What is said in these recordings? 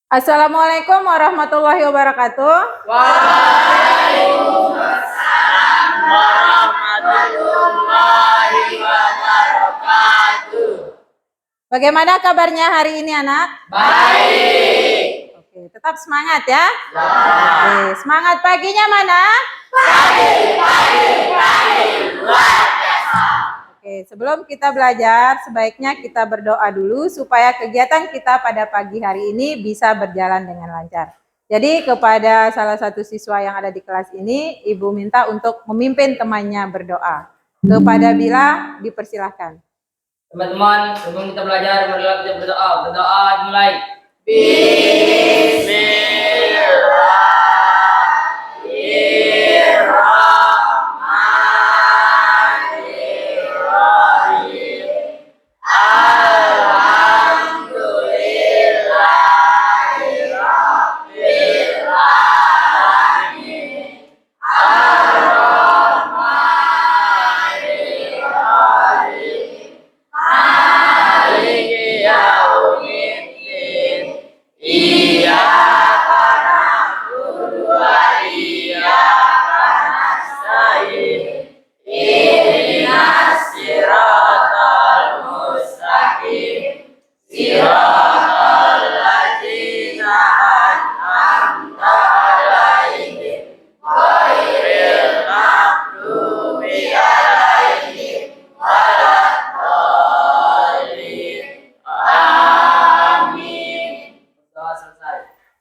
Assalamualaikum warahmatullahi wabarakatuh. Waalaikumsalam warahmatullahi wabarakatuh. Bagaimana kabarnya hari ini, anak? Baik. Oke, tetap semangat ya. Ya. Oke, semangat paginya mana? Pagi. Luar biasa. Oke, sebelum kita belajar, sebaiknya kita berdoa dulu supaya kegiatan kita pada pagi hari ini bisa berjalan dengan lancar. Jadi kepada salah satu siswa yang ada di kelas ini, Ibu minta untuk memimpin temannya berdoa. Kepada Bila, dipersilahkan. Teman-teman, sebelum kita belajar, marilah kita berdoa. Berdoa dimulai.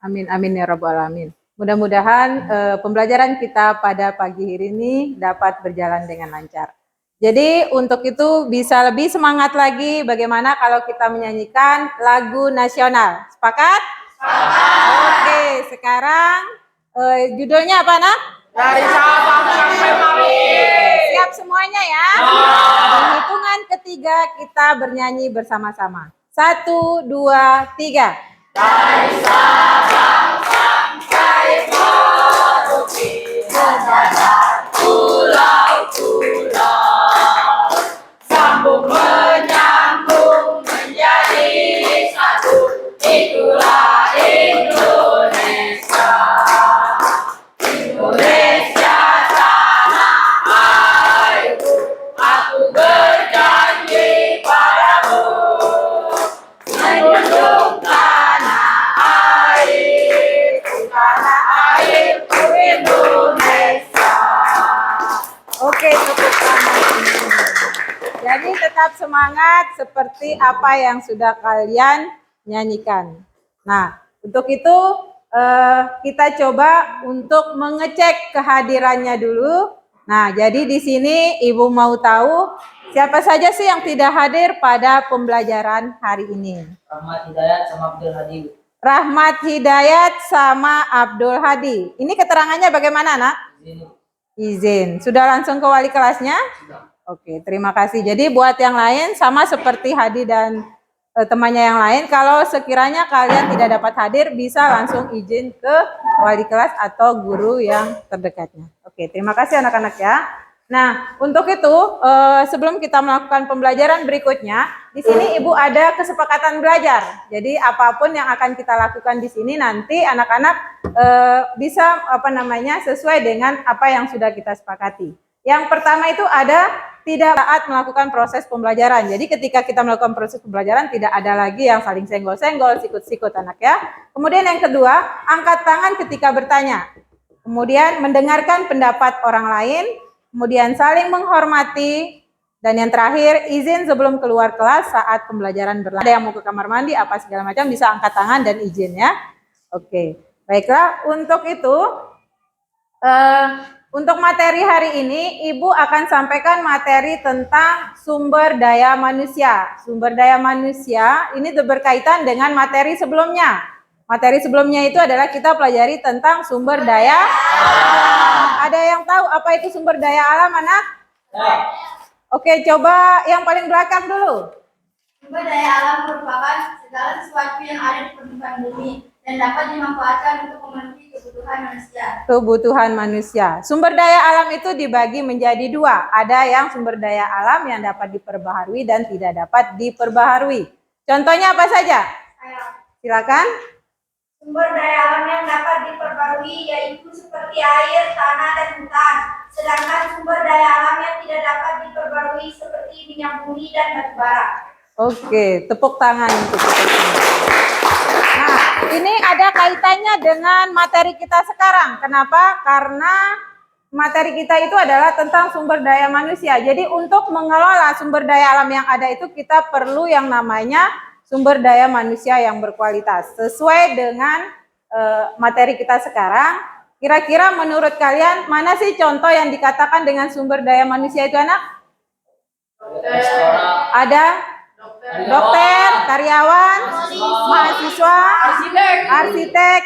Amin, amin ya rabbal alamin. Mudah-mudahan pembelajaran kita pada pagi hari ini dapat berjalan dengan lancar. Jadi untuk itu bisa lebih semangat lagi bagaimana kalau kita menyanyikan lagu nasional. Sepakat? Sepakat. Oke, sekarang judulnya apa, Nak? Dari Sabang sampai Merauke. Siap semuanya ya? Hitungan ketiga kita bernyanyi bersama-sama. 1, 2, 3. Dari Sabang sampai Merauke, sejajar pulau-pulau, sambung menyambung menjadi satu, itulah Indonesia. Indonesia tanah airku, aku berjanji padamu, menjunjung Indonesia. Oke, tepuk tangan. Jadi tetap semangat seperti apa yang sudah kalian nyanyikan. Nah, untuk itu kita coba untuk mengecek kehadirannya dulu. Nah, jadi di sini Ibu mau tahu siapa saja sih yang tidak hadir pada pembelajaran hari ini. Rahmat Hidayat sama Abdul Hadi. Rahmat Hidayat sama Abdul Hadi. Ini keterangannya bagaimana, Nak? Izin. Sudah langsung ke wali kelasnya? Sudah. Oke, terima kasih. Jadi buat yang lain sama seperti Hadi dan temannya yang lain, kalau sekiranya kalian tidak dapat hadir, bisa langsung izin ke wali kelas atau guru yang terdekatnya. Oke, terima kasih anak-anak ya. Nah, untuk itu sebelum kita melakukan pembelajaran berikutnya, di sini Ibu ada kesepakatan belajar. Jadi apapun yang akan kita lakukan di sini nanti anak-anak bisa sesuai dengan apa yang sudah kita sepakati. Yang pertama itu ada tidak saat melakukan proses pembelajaran. Jadi ketika kita melakukan proses pembelajaran tidak ada lagi yang saling senggol-senggol, sikut-sikut anak ya. Kemudian yang kedua, angkat tangan ketika bertanya. Kemudian mendengarkan pendapat orang lain. Kemudian saling menghormati, dan yang terakhir izin sebelum keluar kelas saat pembelajaran berlangsung. Ada yang mau ke kamar mandi apa segala macam bisa angkat tangan dan izin ya. Oke, baiklah. Untuk itu untuk materi hari ini Ibu akan sampaikan materi tentang sumber daya manusia. Sumber daya manusia ini berkaitan dengan materi sebelumnya. Materi sebelumnya itu adalah kita pelajari tentang sumber daya alam. Ada yang tahu apa itu sumber daya alam, anak? Ya. Oke, coba yang paling belakang dulu. Sumber daya alam merupakan segala sesuatu yang ada di permukaan bumi dan dapat dimanfaatkan untuk memenuhi kebutuhan manusia. Kebutuhan manusia. Sumber daya alam itu dibagi menjadi dua. Ada yang sumber daya alam yang dapat diperbaharui dan tidak dapat diperbaharui. Contohnya apa saja? Silakan. Sumber daya alam yang dapat diperbarui yaitu seperti air, tanah, dan hutan. Sedangkan sumber daya alam yang tidak dapat diperbarui seperti minyak bumi dan batu bara. Oke, tepuk tangan untuk kita semua. Nah, ini ada kaitannya dengan materi kita sekarang. Kenapa? Karena materi kita itu adalah tentang sumber daya manusia. Jadi untuk mengelola sumber daya alam yang ada itu kita perlu yang namanya sumber daya manusia yang berkualitas. Sesuai dengan materi kita sekarang, kira-kira menurut kalian mana sih contoh yang dikatakan dengan sumber daya manusia itu anak? Ada dokter, karyawan, mahasiswa, arsitek,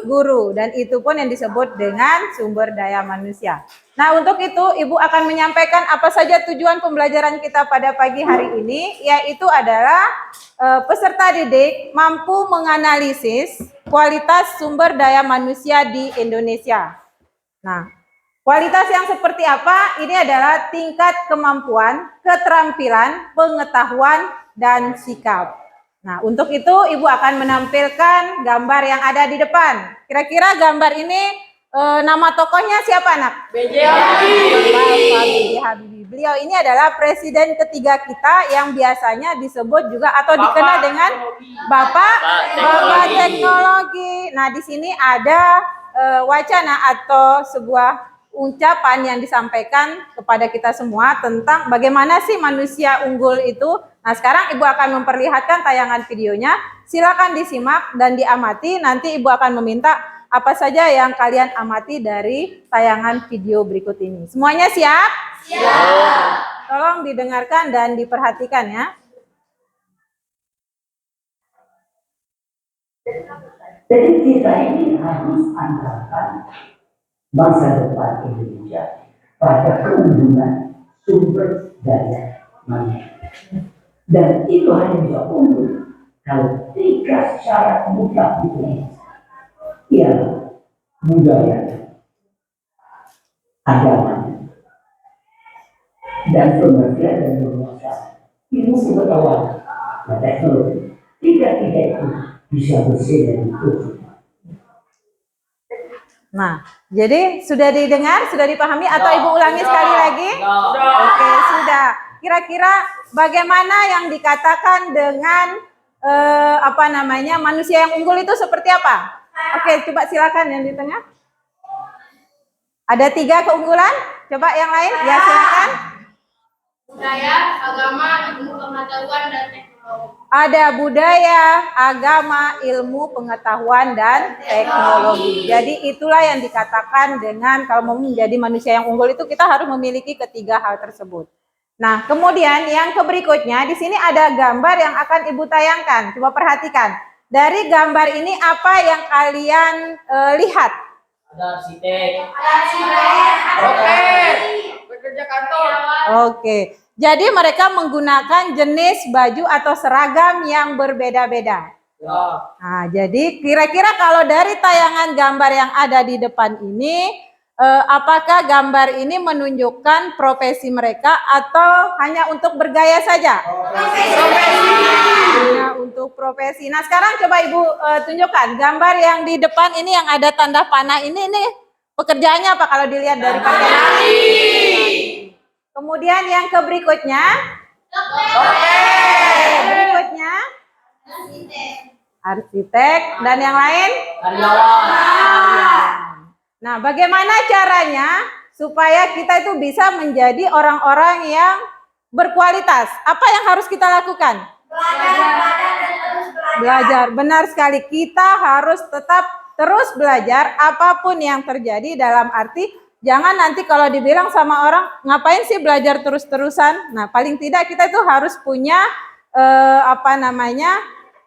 guru, dan itu pun yang disebut dengan sumber daya manusia. Nah, untuk itu Ibu akan menyampaikan apa saja tujuan pembelajaran kita pada pagi hari ini, yaitu adalah peserta didik mampu menganalisis kualitas sumber daya manusia di Indonesia. Nah, kualitas yang seperti apa? Ini adalah tingkat kemampuan, keterampilan, pengetahuan, dan sikap. Nah, untuk itu Ibu akan menampilkan gambar yang ada di depan. Kira-kira gambar ini nama tokohnya siapa, Nak? B.J. Habibie. Bapak B.J. Habibie. Beliau ini adalah presiden ketiga kita yang biasanya disebut juga atau dikenal dengan Bapak Teknologi. Nah, di sini ada wacana atau sebuah ucapan yang disampaikan kepada kita semua tentang bagaimana sih manusia unggul itu. Nah, sekarang Ibu akan memperlihatkan tayangan videonya. Silakan disimak dan diamati. Nanti Ibu akan meminta apa saja yang kalian amati dari tayangan video berikut ini. Semuanya siap? Siap. Tolong didengarkan dan diperhatikan ya. Jadi kita ini harus andalkan masa depan Indonesia pada keunggulan sumber daya manusia. Dan itu hanya bisa unggul kalau 3 syarat mutlak dipenuhi. Ya, budaya, agama, dan pengetahuan dan penguasaan, ilmu pengetahuan dan teknologi. 3 itu bisa bersih dari itu. Nah, jadi sudah didengar, sudah dipahami atau Ibu ulangi sekali lagi? Oke, sudah. Kira-kira bagaimana yang dikatakan dengan manusia yang unggul itu seperti apa? Oke, coba silakan yang di tengah. Ada 3 keunggulan. Coba yang lain, ya silakan. Budaya, agama, ilmu pengetahuan, dan teknologi. Ada budaya, agama, ilmu, pengetahuan, dan teknologi. Jadi itulah yang dikatakan dengan kalau mau menjadi manusia yang unggul itu kita harus memiliki ketiga hal tersebut. Nah, kemudian yang berikutnya di sini ada gambar yang akan Ibu tayangkan. Coba perhatikan. Dari gambar ini apa yang kalian lihat? Ada arsitek. Oke. Bekerja kantor. Oke. Jadi mereka menggunakan jenis baju atau seragam yang berbeda-beda. Ya. Nah, jadi kira-kira kalau dari tayangan gambar yang ada di depan ini, apakah gambar ini menunjukkan profesi mereka atau hanya untuk bergaya saja? Hanya untuk profesi. Nah, sekarang coba Ibu tunjukkan gambar yang di depan ini yang ada tanda panah ini pekerjaannya apa kalau dilihat dari pakaian? Kemudian yang berikutnya, berikutnya arsitek dan yang lain Karyawan. Nah, bagaimana caranya supaya kita itu bisa menjadi orang-orang yang berkualitas? Apa yang harus kita lakukan? Belajar. Benar sekali. Kita harus tetap terus belajar apapun yang terjadi, dalam arti jangan nanti kalau dibilang sama orang, ngapain sih belajar terus-terusan? Nah, paling tidak kita itu harus punya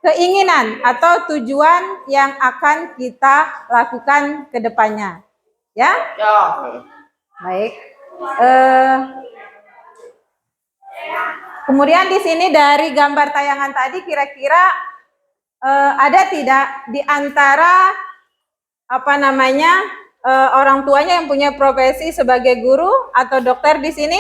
keinginan atau tujuan yang akan kita lakukan ke depannya. Ya? Ya. Baik. Kemudian di sini dari gambar tayangan tadi kira-kira ada tidak di antara orang tuanya yang punya profesi sebagai guru atau dokter di sini?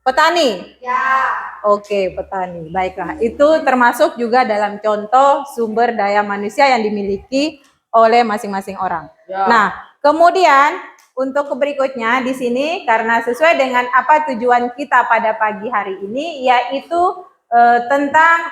Petani. Ya. Oke, petani. Baiklah, itu termasuk juga dalam contoh sumber daya manusia yang dimiliki oleh masing-masing orang. Ya. Nah, kemudian untuk berikutnya di sini karena sesuai dengan apa tujuan kita pada pagi hari ini, yaitu tentang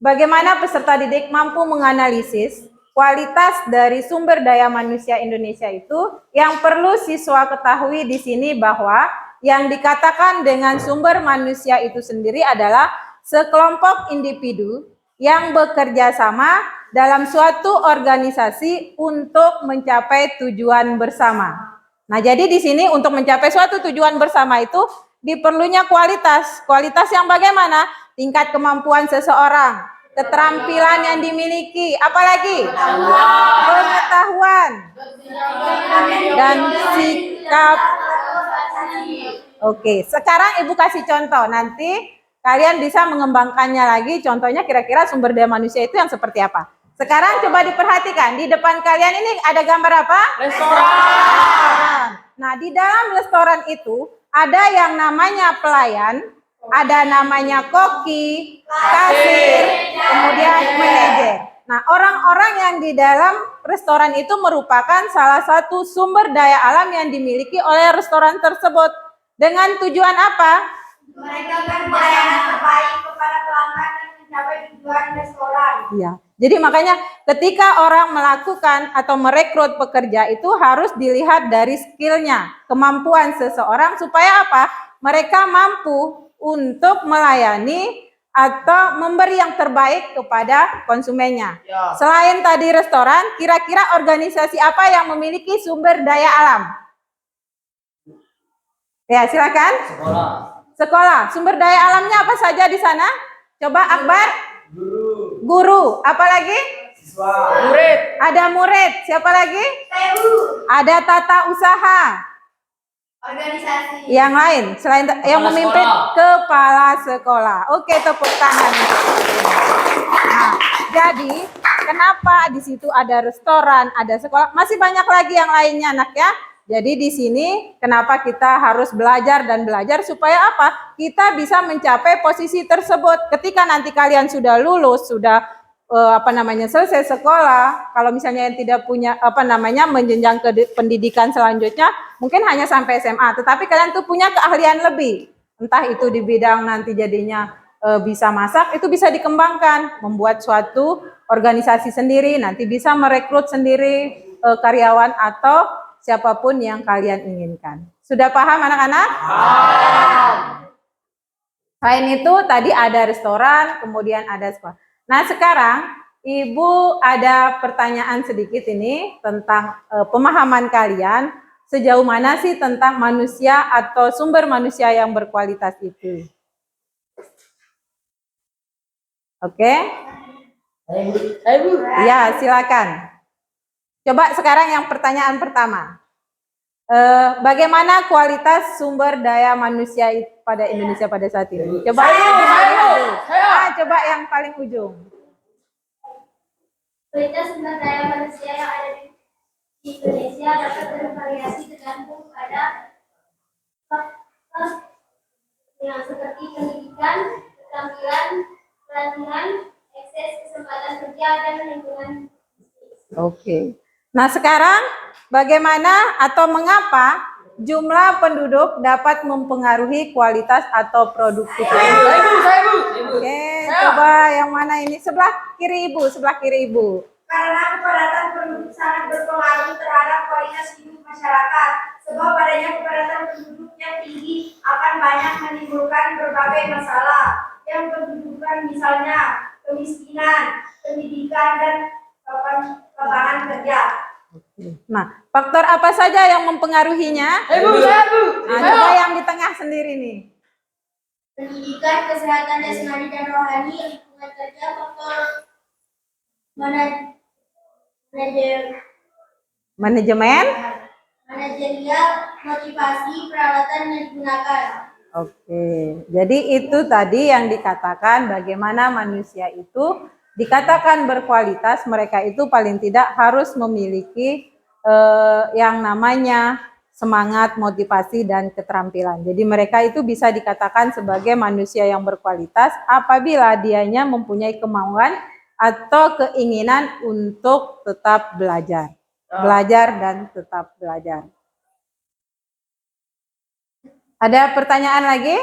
bagaimana peserta didik mampu menganalisis kualitas dari sumber daya manusia Indonesia itu. Yang perlu siswa ketahui di sini bahwa yang dikatakan dengan sumber manusia itu sendiri adalah sekelompok individu yang bekerja sama dalam suatu organisasi untuk mencapai tujuan bersama. Nah, jadi di sini untuk mencapai suatu tujuan bersama itu diperlunya kualitas. Kualitas yang bagaimana? Tingkat kemampuan seseorang, keterampilan yang dimiliki, apalagi pengetahuan dan sikap. Oke, sekarang Ibu kasih contoh, nanti kalian bisa mengembangkannya lagi. Contohnya kira-kira sumber daya manusia itu yang seperti apa. Sekarang coba diperhatikan, di depan kalian ini ada gambar apa? Restoran. Nah, di dalam restoran itu ada yang namanya pelayan, ada namanya koki, kasir, kemudian manajer. Nah, orang-orang yang di dalam restoran itu merupakan salah satu sumber daya alam yang dimiliki oleh restoran tersebut. Dengan tujuan apa? Mereka kan pelayanan terbaik kepada pelanggan dan mencapai tujuan restoran. Iya. Jadi makanya ketika orang melakukan atau merekrut pekerja itu harus dilihat dari skillnya, kemampuan seseorang supaya apa? Mereka mampu untuk melayani atau memberi yang terbaik kepada konsumennya. Ya. Selain tadi restoran, kira-kira organisasi apa yang memiliki sumber daya alam? Ya, silakan. Sekolah. Sekolah. Sumber daya alamnya apa saja di sana? Coba Akbar. Guru. Apalagi? Murid. Ada murid. Siapa lagi? TU. Ada tata usaha. Organisasi. Yang lain selain yang memimpin sekolah. kepala sekolah. Oke, tepuk tangan. Nah, jadi kenapa di situ ada restoran, ada sekolah, masih banyak lagi yang lainnya, Nak ya. Jadi di sini kenapa kita harus belajar dan belajar supaya apa? Kita bisa mencapai posisi tersebut. Ketika nanti kalian sudah lulus, sudah selesai sekolah, kalau misalnya yang tidak punya menjenjang ke pendidikan selanjutnya, mungkin hanya sampai SMA, tetapi kalian tuh punya keahlian lebih. Entah itu di bidang nanti jadinya bisa masak, itu bisa dikembangkan, membuat suatu organisasi sendiri, nanti bisa merekrut sendiri karyawan atau siapapun yang kalian inginkan. Sudah paham anak-anak? Selain itu tadi ada restoran, kemudian ada sekolah. Nah, sekarang Ibu ada pertanyaan sedikit ini tentang pemahaman kalian sejauh mana sih tentang manusia atau sumber manusia yang berkualitas itu. Oke? Ya, silakan. Coba sekarang yang pertanyaan pertama. Bagaimana kualitas sumber daya manusia pada Indonesia pada saat ini? Coba coba yang paling ujung. Kualitas sumber daya manusia yang ada di Indonesia dapat bervariasi tergantung pada faktor yang seperti pendidikan, keterampilan, pelatihan, akses kesempatan kerja, dan lingkungan. Oke. Nah, sekarang bagaimana atau mengapa jumlah penduduk dapat mempengaruhi kualitas atau produktivitas? Oke, coba yang mana ini? Sebelah kiri Ibu. Karena kepadatan penduduk sangat berpengaruh terhadap kualitas hidup masyarakat. Sebab adanya kepadatan penduduk yang tinggi akan banyak menimbulkan berbagai masalah. Yang pendudukan misalnya kemiskinan, pendidikan, dan lapangan kerja. Nah, faktor apa saja yang mempengaruhinya? Nah, coba yang di tengah sendiri nih. Pendidikan, kesehatan jasmani dan rohani, lingkungan kerja, faktor Manajemen. manajerial, motivasi, peralatan yang digunakan. Oke, jadi itu tadi yang dikatakan bagaimana manusia itu dikatakan berkualitas, mereka itu paling tidak harus memiliki yang namanya semangat, motivasi, dan keterampilan. Jadi mereka itu bisa dikatakan sebagai manusia yang berkualitas apabila dianya mempunyai kemauan atau keinginan untuk tetap belajar. Belajar dan tetap belajar. Ada pertanyaan lagi?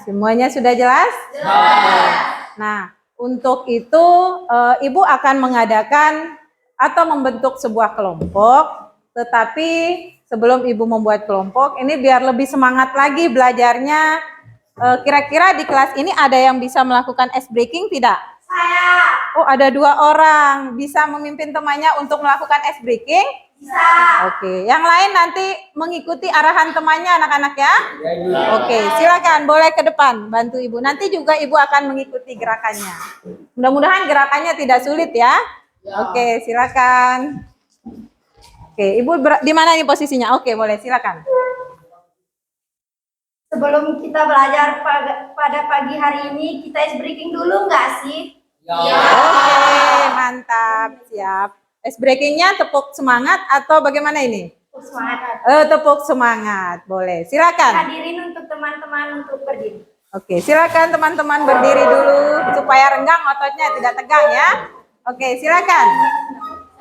Semuanya sudah jelas? Nah, untuk itu Ibu akan mengadakan atau membentuk sebuah kelompok, tetapi sebelum Ibu membuat kelompok, ini biar lebih semangat lagi belajarnya. Kira-kira di kelas ini ada yang bisa melakukan ice breaking tidak? Saya. Oh, ada 2 orang. Bisa memimpin temannya untuk melakukan ice breaking? Bisa. Oke, yang lain nanti mengikuti arahan temannya anak-anak ya? Oke, silakan boleh ke depan bantu Ibu. Nanti juga Ibu akan mengikuti gerakannya. Mudah-mudahan gerakannya tidak sulit ya. Oke, silakan. Oke, Ibu di mana nih posisinya? Oke, boleh silakan. Sebelum kita belajar pada pagi hari ini, kita ice breaking dulu nggak sih? Oke, mantap, siap. Ice breakingnya tepuk semangat atau bagaimana ini? Semangat. Tepuk semangat, boleh. Silakan. Hadirin untuk teman-teman untuk berdiri. Oke, silakan teman-teman berdiri dulu supaya renggang ototnya tidak tegang ya. Oke, silakan.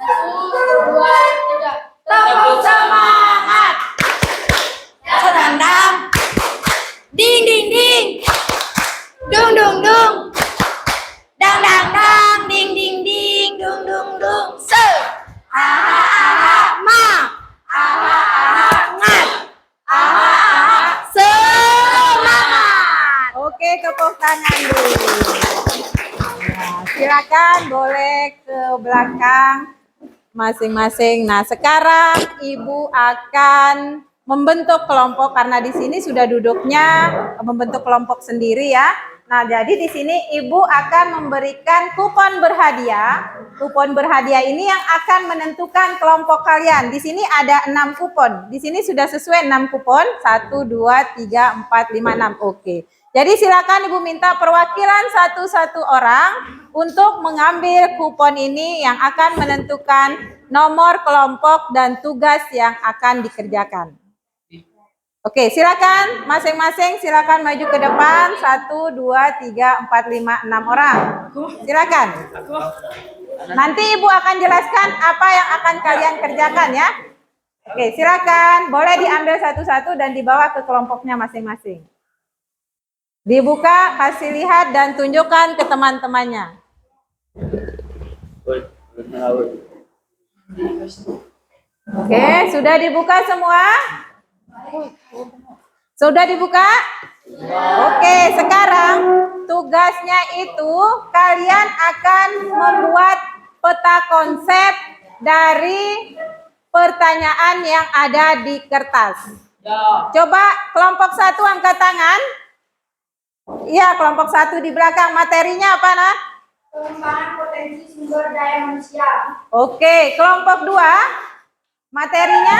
1, 2, 3. Tepuk semangat. Senandang. Ding ding ding. Dung dung dung. Dang dang dang. Ding ding ding. Dung dung dung. Se. Aha aha ma. Aha aha ngat. Aha aha semangat. Oke, tepuk tangan dulu. Nah, silakan boleh ke belakang masing-masing. Nah, sekarang Ibu akan membentuk kelompok karena di sini sudah duduknya membentuk kelompok sendiri ya. Nah, jadi di sini Ibu akan memberikan kupon berhadiah. Kupon berhadiah ini yang akan menentukan kelompok kalian. Di sini ada 6 kupon. Di sini sudah sesuai 6 kupon. 1, 2, 3, 4, 5, 6. Oke. Jadi silakan Ibu minta perwakilan satu-satu orang untuk mengambil kupon ini yang akan menentukan nomor kelompok dan tugas yang akan dikerjakan. Oke, silakan masing-masing silakan maju ke depan. 1, 2, 3, 4, 5, 6 orang. Silakan. Nanti Ibu akan jelaskan apa yang akan kalian kerjakan ya. Oke, silakan. Boleh diambil satu-satu dan dibawa ke kelompoknya masing-masing. Dibuka, kasih lihat dan tunjukkan ke teman-temannya. Oke, sudah dibuka semua? Sudah dibuka? Oke, sekarang tugasnya itu kalian akan membuat peta konsep dari pertanyaan yang ada di kertas. Coba kelompok 1 angkat tangan. Iya, kelompok 1 di belakang. Materinya apa, Nak? Pengembangan potensi sumber daya manusia. Oke, kelompok 2 materinya?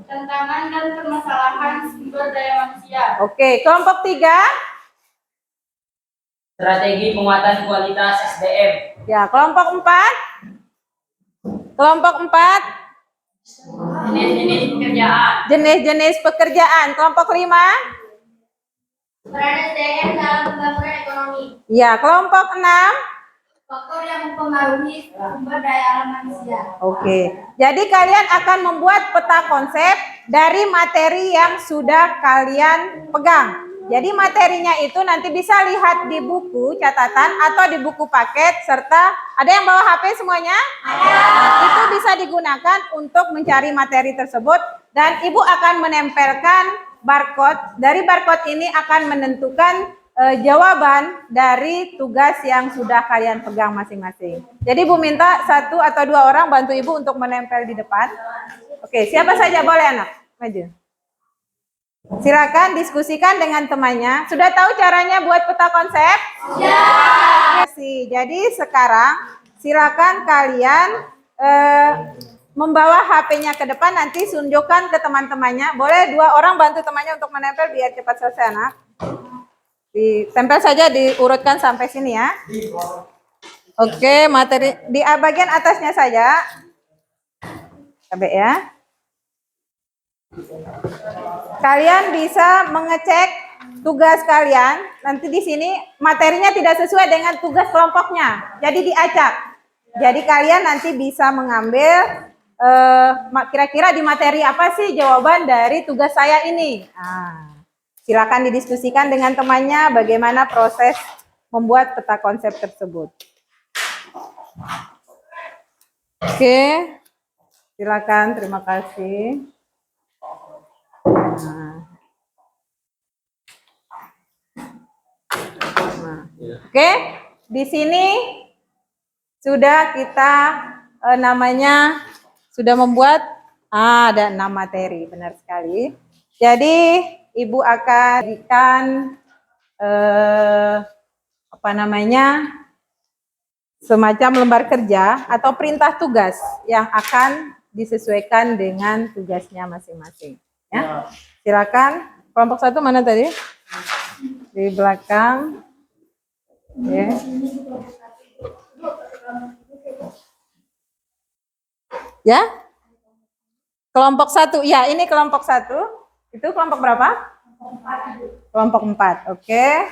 Tantangan dan permasalahan sumber daya manusia. Oke, kelompok 3? Strategi penguatan kualitas SDM. Ya, kelompok 4? Kelompok 4? Jenis-jenis pekerjaan. Jenis-jenis pekerjaan. Kelompok 5? Peran SDM dalam pembangunan ekonomi. Ya, kelompok 6? Faktor yang mempengaruhi sumber daya alam manusia. Oke, jadi kalian akan membuat peta konsep dari materi yang sudah kalian pegang. Jadi materinya itu nanti bisa lihat di buku catatan atau di buku paket, serta ada yang bawa HP semuanya? Ada. Itu bisa digunakan untuk mencari materi tersebut dan Ibu akan menempelkan barcode. Dari barcode ini akan menentukan jawaban dari tugas yang sudah kalian pegang masing-masing. Jadi Bu minta 1 atau 2 orang bantu Ibu untuk menempel di depan. Oke, siapa saja boleh anak? Maju. Silakan diskusikan dengan temannya. Sudah tahu caranya buat peta konsep? Ya. Jadi sekarang silakan kalian membawa HP-nya ke depan, nanti tunjukkan ke teman-temannya. Boleh 2 orang bantu temannya untuk menempel biar cepat selesai anak. Ditempel saja, diurutkan sampai sini ya. Oke, materi di bagian atasnya saja. Sampai ya. Kalian bisa mengecek tugas kalian. Nanti di sini materinya tidak sesuai dengan tugas kelompoknya. Jadi diacak. Jadi kalian nanti bisa mengambil kira-kira di materi apa sih jawaban dari tugas saya ini. Nah, silakan didiskusikan dengan temannya bagaimana proses membuat peta konsep tersebut. Oke, silakan. Terima kasih. Oke, di sini sudah kita namanya sudah membuat ada 6 materi, benar sekali. Jadi Ibu akan berikan semacam lembar kerja atau perintah tugas yang akan disesuaikan dengan tugasnya masing-masing. Ya, silakan. Kelompok 1 mana tadi? Di belakang. Ya. Ya. Kelompok 1. Ya, ini kelompok 1. Itu kelompok berapa? Kelompok 4. Oke.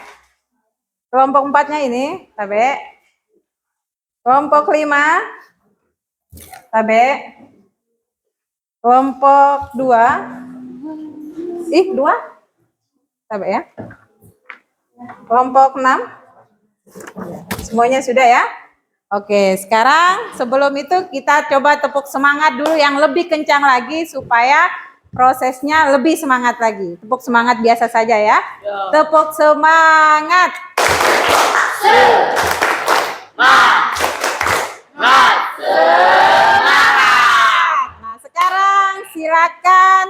Kelompok 4-nya ini, Tabe. Kelompok 5. Tabe. Kelompok 2. 2. Tabe ya. Kelompok 6. Semuanya sudah ya? Oke, sekarang sebelum itu kita coba tepuk semangat dulu yang lebih kencang lagi supaya prosesnya lebih semangat lagi. Tepuk semangat biasa saja ya. Tepuk semangat. Nah, sekarang silakan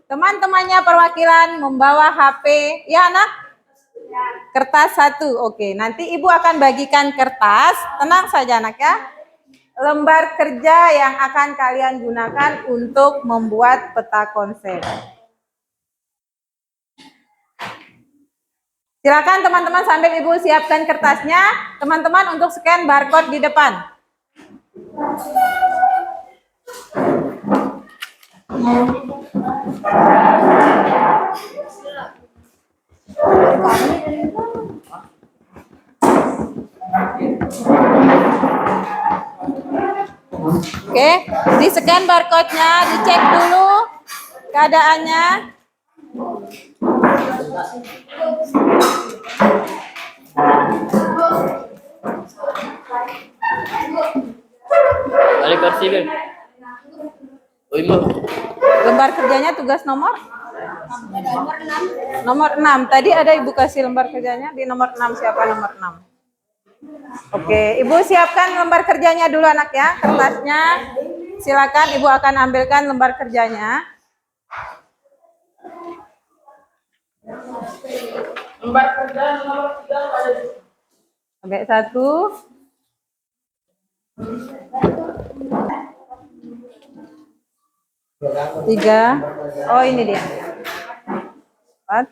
teman-temannya perwakilan membawa HP. Ya, anak? Kertas 1, oke. Nanti Ibu akan bagikan kertas. Tenang saja anak ya. Lembar kerja yang akan kalian gunakan untuk membuat peta konsep. Silakan teman-teman sambil Ibu siapkan kertasnya. Teman-teman untuk scan barcode di depan. Oke, di scan barcode-nya, dicek dulu keadaannya. Balik kursi, Bel. Lembar kerjanya tugas nomor? Nomor 6. Tadi ada Ibu kasih lembar kerjanya di nomor 6. Siapa nomor 6? Oke, Ibu siapkan lembar kerjanya dulu anak ya, kertasnya. Silakan Ibu akan ambilkan lembar kerjanya. Lembar kerja nomor 3 ada di Sampai 1. Tiga. Oh, ini dia. 4.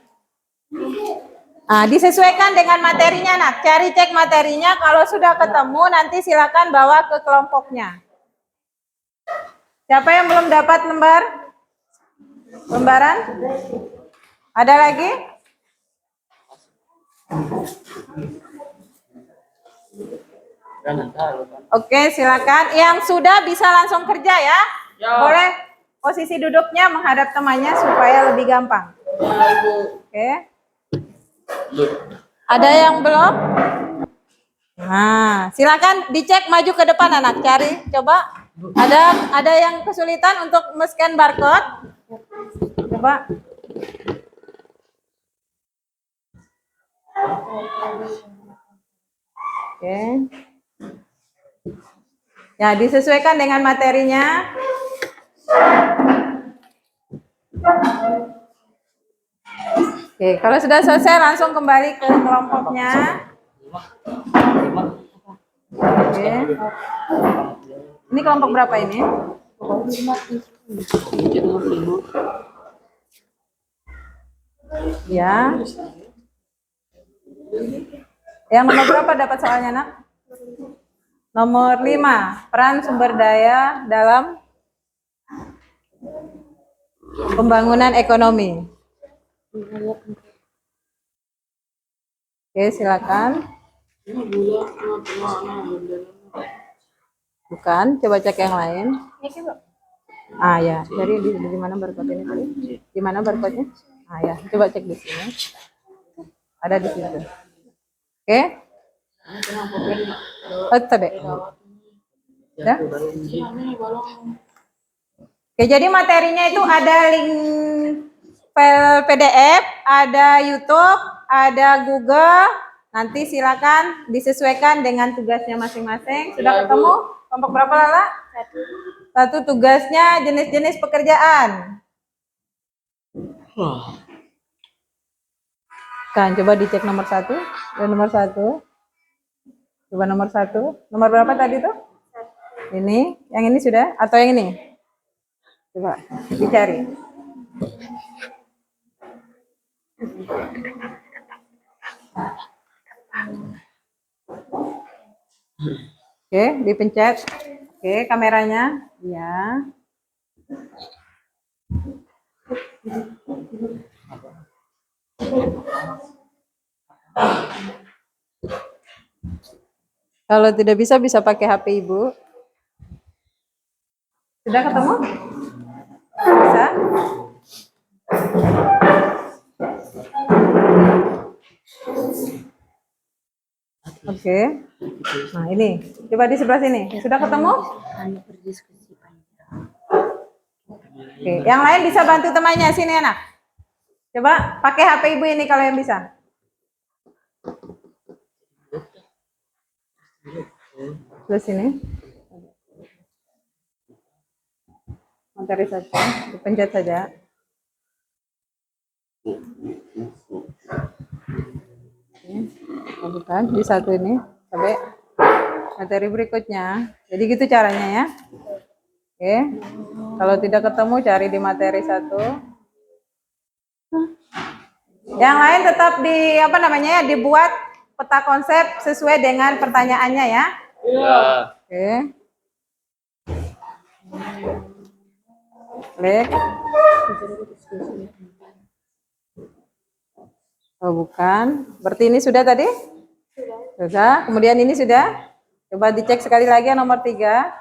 Nah, disesuaikan dengan materinya, nak. Cari cek materinya. Kalau sudah ketemu, nanti silakan bawa ke kelompoknya. Siapa yang belum dapat lembaran? Ada lagi? Oke, silakan. Yang sudah bisa langsung kerja ya. Boleh posisi duduknya menghadap temannya supaya lebih gampang. Oke. Ada yang belum? Nah, silakan dicek maju ke depan anak, cari. Coba. Ada yang kesulitan untuk men-scan barcode? Coba. Oke. Ya, disesuaikan dengan materinya. Oke, kalau sudah selesai langsung kembali ke kelompoknya. Oke. Ini kelompok berapa ini? Ya. Yang nomor berapa dapat soalnya, nak? Nomor 5, peran sumber daya dalam Pembangunan ekonomi. Oke, silakan. Bukan, coba cek yang lain. Ah ya, jadi di mana barcode ini tadi? Di mana barcode-nya? Ah ya, coba cek di sini. Ada di situ. Oke. Oh, tadi. Ya? Oke, jadi materinya itu ada link file PDF, ada YouTube, ada Google. Nanti silakan disesuaikan dengan tugasnya masing-masing. Sudah ketemu? Kelompok berapa, Lala? Satu tugasnya jenis-jenis pekerjaan. Kan, coba dicek nomor 1. Dan nomor 1. Coba nomor 1. Nomor berapa tadi tuh? Ini. Yang ini sudah? Atau yang ini? Coba dicari. Oke, dipencet. Oke, kameranya. Ya. Kalau tidak bisa pakai HP Ibu. Sudah ketemu? Bisa? Oke. Nah, ini. Coba di sebelah sini. Sudah ketemu? Oke, yang lain bisa bantu temannya. Sini, anak. Coba pakai HP Ibu ini kalau yang bisa. Terus sini. Materi saja, dipencet saja. Bukan di satu ini sampai materi berikutnya. Jadi gitu caranya ya. Oke. Kalau tidak ketemu cari di materi 1. Yang lain tetap dibuat peta konsep sesuai dengan pertanyaannya ya. Ya. Oke. Klik. Oh, bukan. Berarti ini sudah tadi? Sudah. Kemudian ini sudah? Coba dicek sekali lagi yang nomor 3.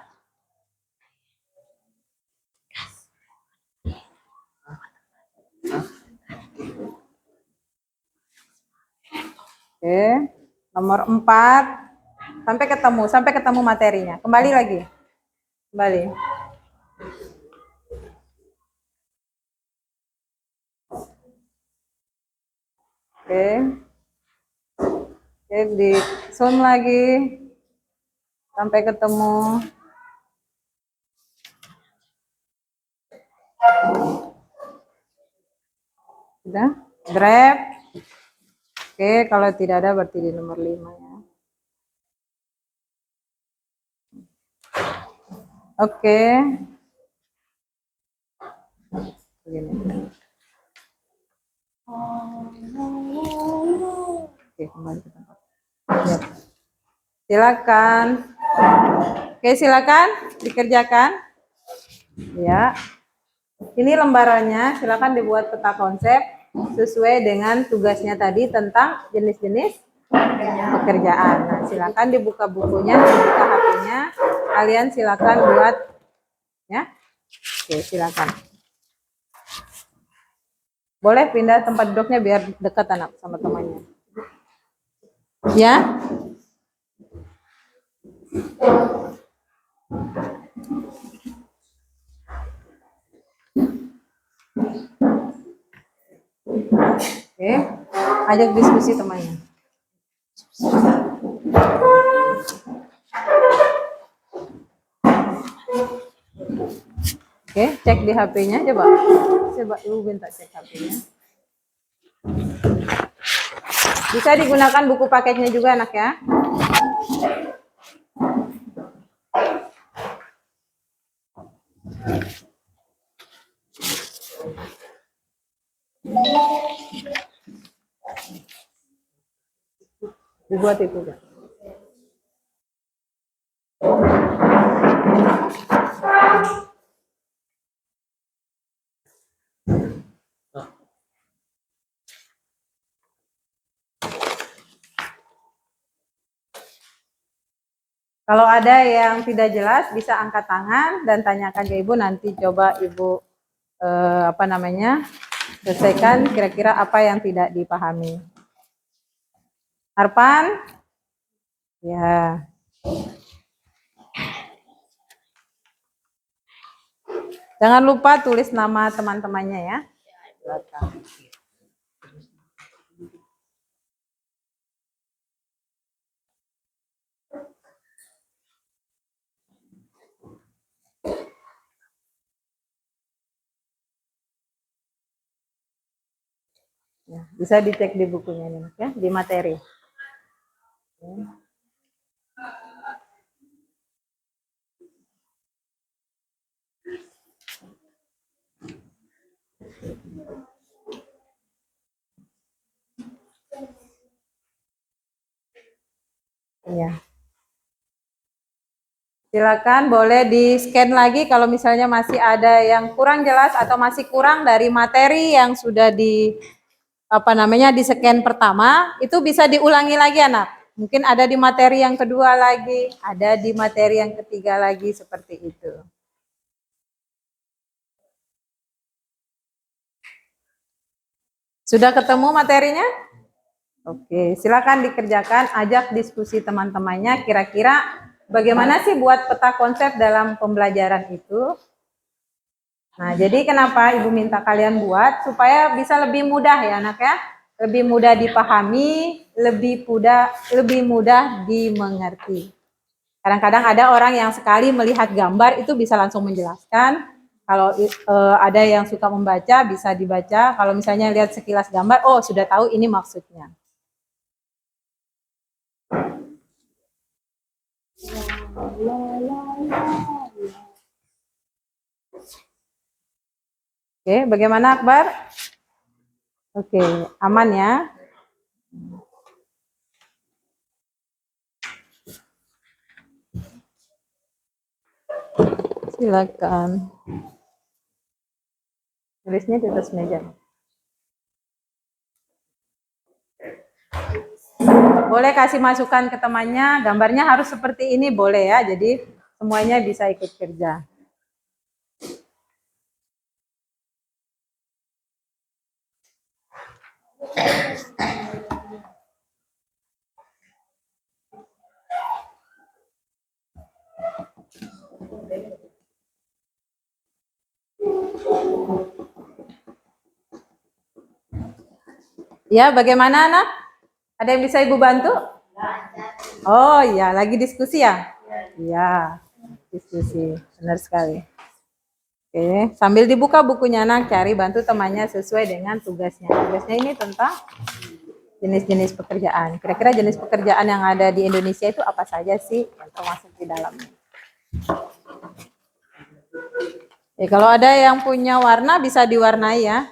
Oke. Nomor 4. Sampai ketemu materinya. Kembali lagi. Kembali. Oke. Oke, di zoom lagi sampai ketemu. Sudah? Grab. Oke, kalau tidak ada berarti di nomor 5 ya. Oke. Begini. Oke, kembali ke tempat. Ya. Silakan. Oke, silakan dikerjakan. Ya. Ini lembarannya, silakan dibuat peta konsep sesuai dengan tugasnya tadi tentang jenis-jenis pekerjaan. Nah, silakan dibuka bukunya, dibuka HP-nya. Kalian silakan buat ya. Oke, silakan. Boleh pindah tempat duduknya biar dekat anak sama temannya. Ya. Oke, ajak diskusi temannya. Oke, cek di HP-nya coba. Coba Ibu minta cek HP-nya. Bisa digunakan buku paketnya juga anak ya. Dibuat itu ya. Kalau ada yang tidak jelas bisa angkat tangan dan tanyakan ke Ibu, nanti coba Ibu selesaikan kira-kira apa yang tidak dipahami. Arpan? Ya. Jangan lupa tulis nama teman-temannya ya. Silakan. Ya, bisa dicek di bukunya nih, ya, di materi. Iya. Silakan boleh di-scan lagi kalau misalnya masih ada yang kurang jelas atau masih kurang dari materi yang sudah di-scan pertama, itu bisa diulangi lagi anak. Mungkin ada di materi yang kedua lagi, ada di materi yang ketiga lagi, seperti itu. Sudah ketemu materinya? Oke, silakan dikerjakan, ajak diskusi teman-temannya, kira-kira bagaimana sih buat peta konsep dalam pembelajaran itu? Nah, jadi kenapa Ibu minta kalian buat? Supaya bisa lebih mudah ya anak ya. Lebih mudah dipahami, lebih mudah dimengerti. Kadang-kadang ada orang yang sekali melihat gambar itu bisa langsung menjelaskan. Kalau ada yang suka membaca, bisa dibaca. Kalau misalnya lihat sekilas gambar, oh sudah tahu ini maksudnya. Oke, bagaimana Akbar? Oke, aman ya? Silakan. Tulisnya di atas meja. Boleh kasih masukan ke temannya, gambarnya harus seperti ini, boleh ya. Jadi semuanya bisa ikut kerja. Ya, bagaimana anak? Ada yang bisa Ibu bantu? Oh iya, lagi diskusi ya? Iya, diskusi. Benar sekali. Oke, sambil dibuka bukunya anak, cari bantu temannya sesuai dengan tugasnya. Tugasnya ini tentang jenis-jenis pekerjaan. Kira-kira jenis pekerjaan yang ada di Indonesia itu apa saja sih yang termasuk di dalamnya? Kalau ada yang punya warna bisa diwarnai ya.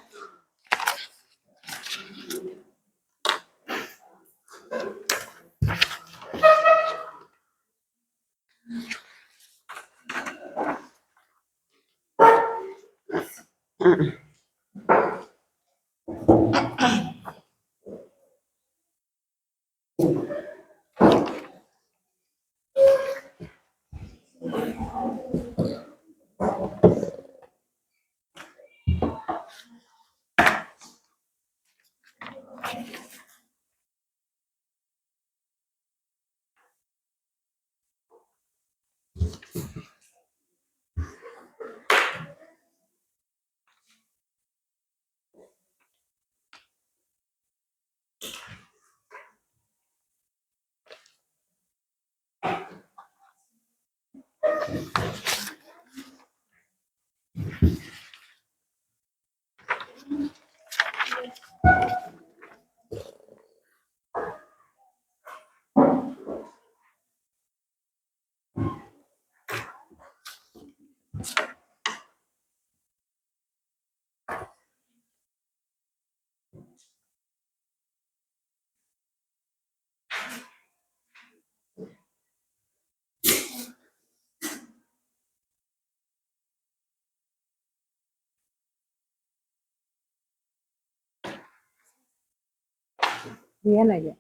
Dian aja.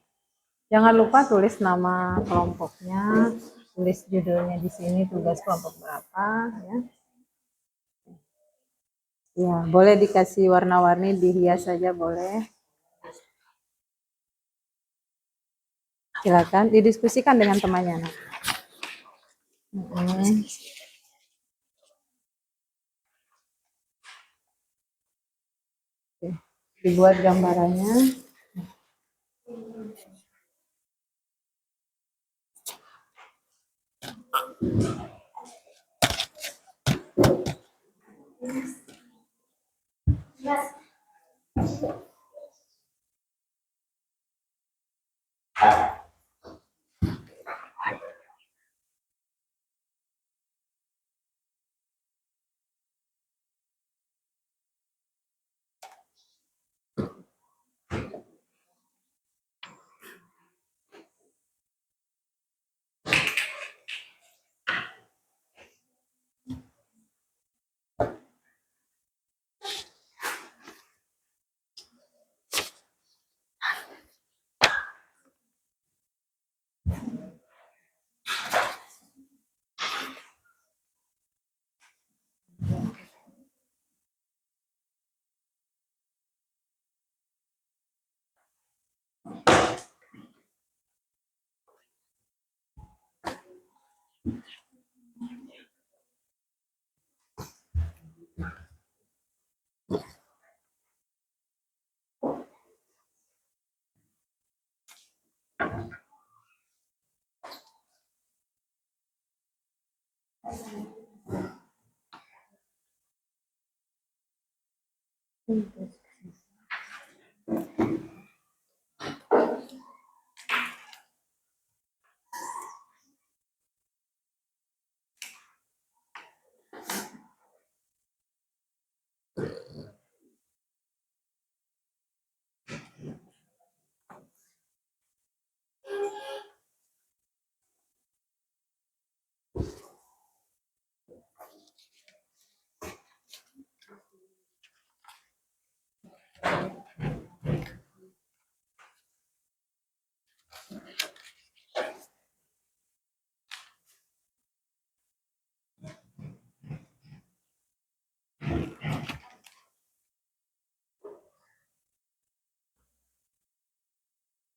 Jangan lupa tulis nama kelompoknya, tulis judulnya di sini, tugas kelompok berapa ya. Ya, boleh dikasih warna-warni, dihias saja boleh. Silakan didiskusikan dengan temannya. Nak. Oke. Dibuat gambarannya.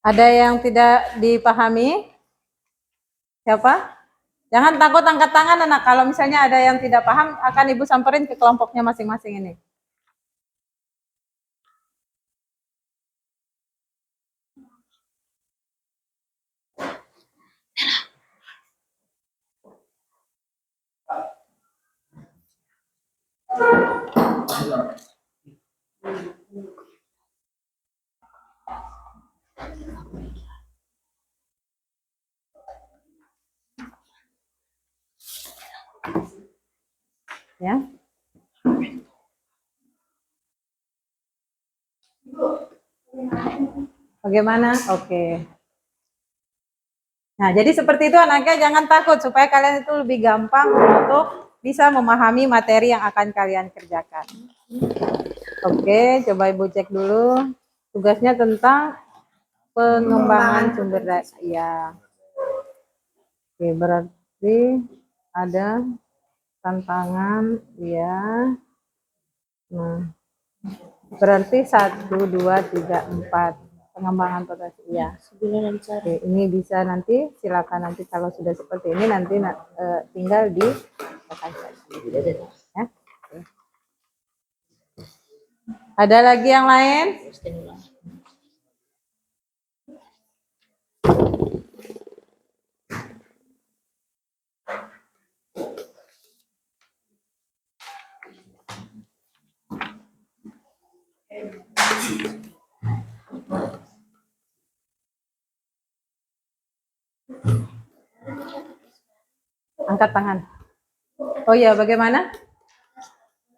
Ada yang tidak dipahami? Siapa? Jangan takut angkat tangan anak. Kalau misalnya ada yang tidak paham, akan Ibu samperin ke kelompoknya masing-masing ini. Ya. Bagaimana? Oke. Nah, jadi seperti itu anaknya, jangan takut supaya kalian itu lebih gampang untuk bisa memahami materi yang akan kalian kerjakan. Oke, coba Ibu cek dulu. Tugasnya tentang pengembangan sumber daya. Ya. Oke, berarti ada tantangan ya. Nah, berarti 1, 2, 3, 4 pengembangan potensi ya. Oke, ini bisa nanti silakan nanti kalau sudah seperti ini nanti tinggal di ya. Ada lagi yang lain? Angkat tangan. Oh ya, bagaimana?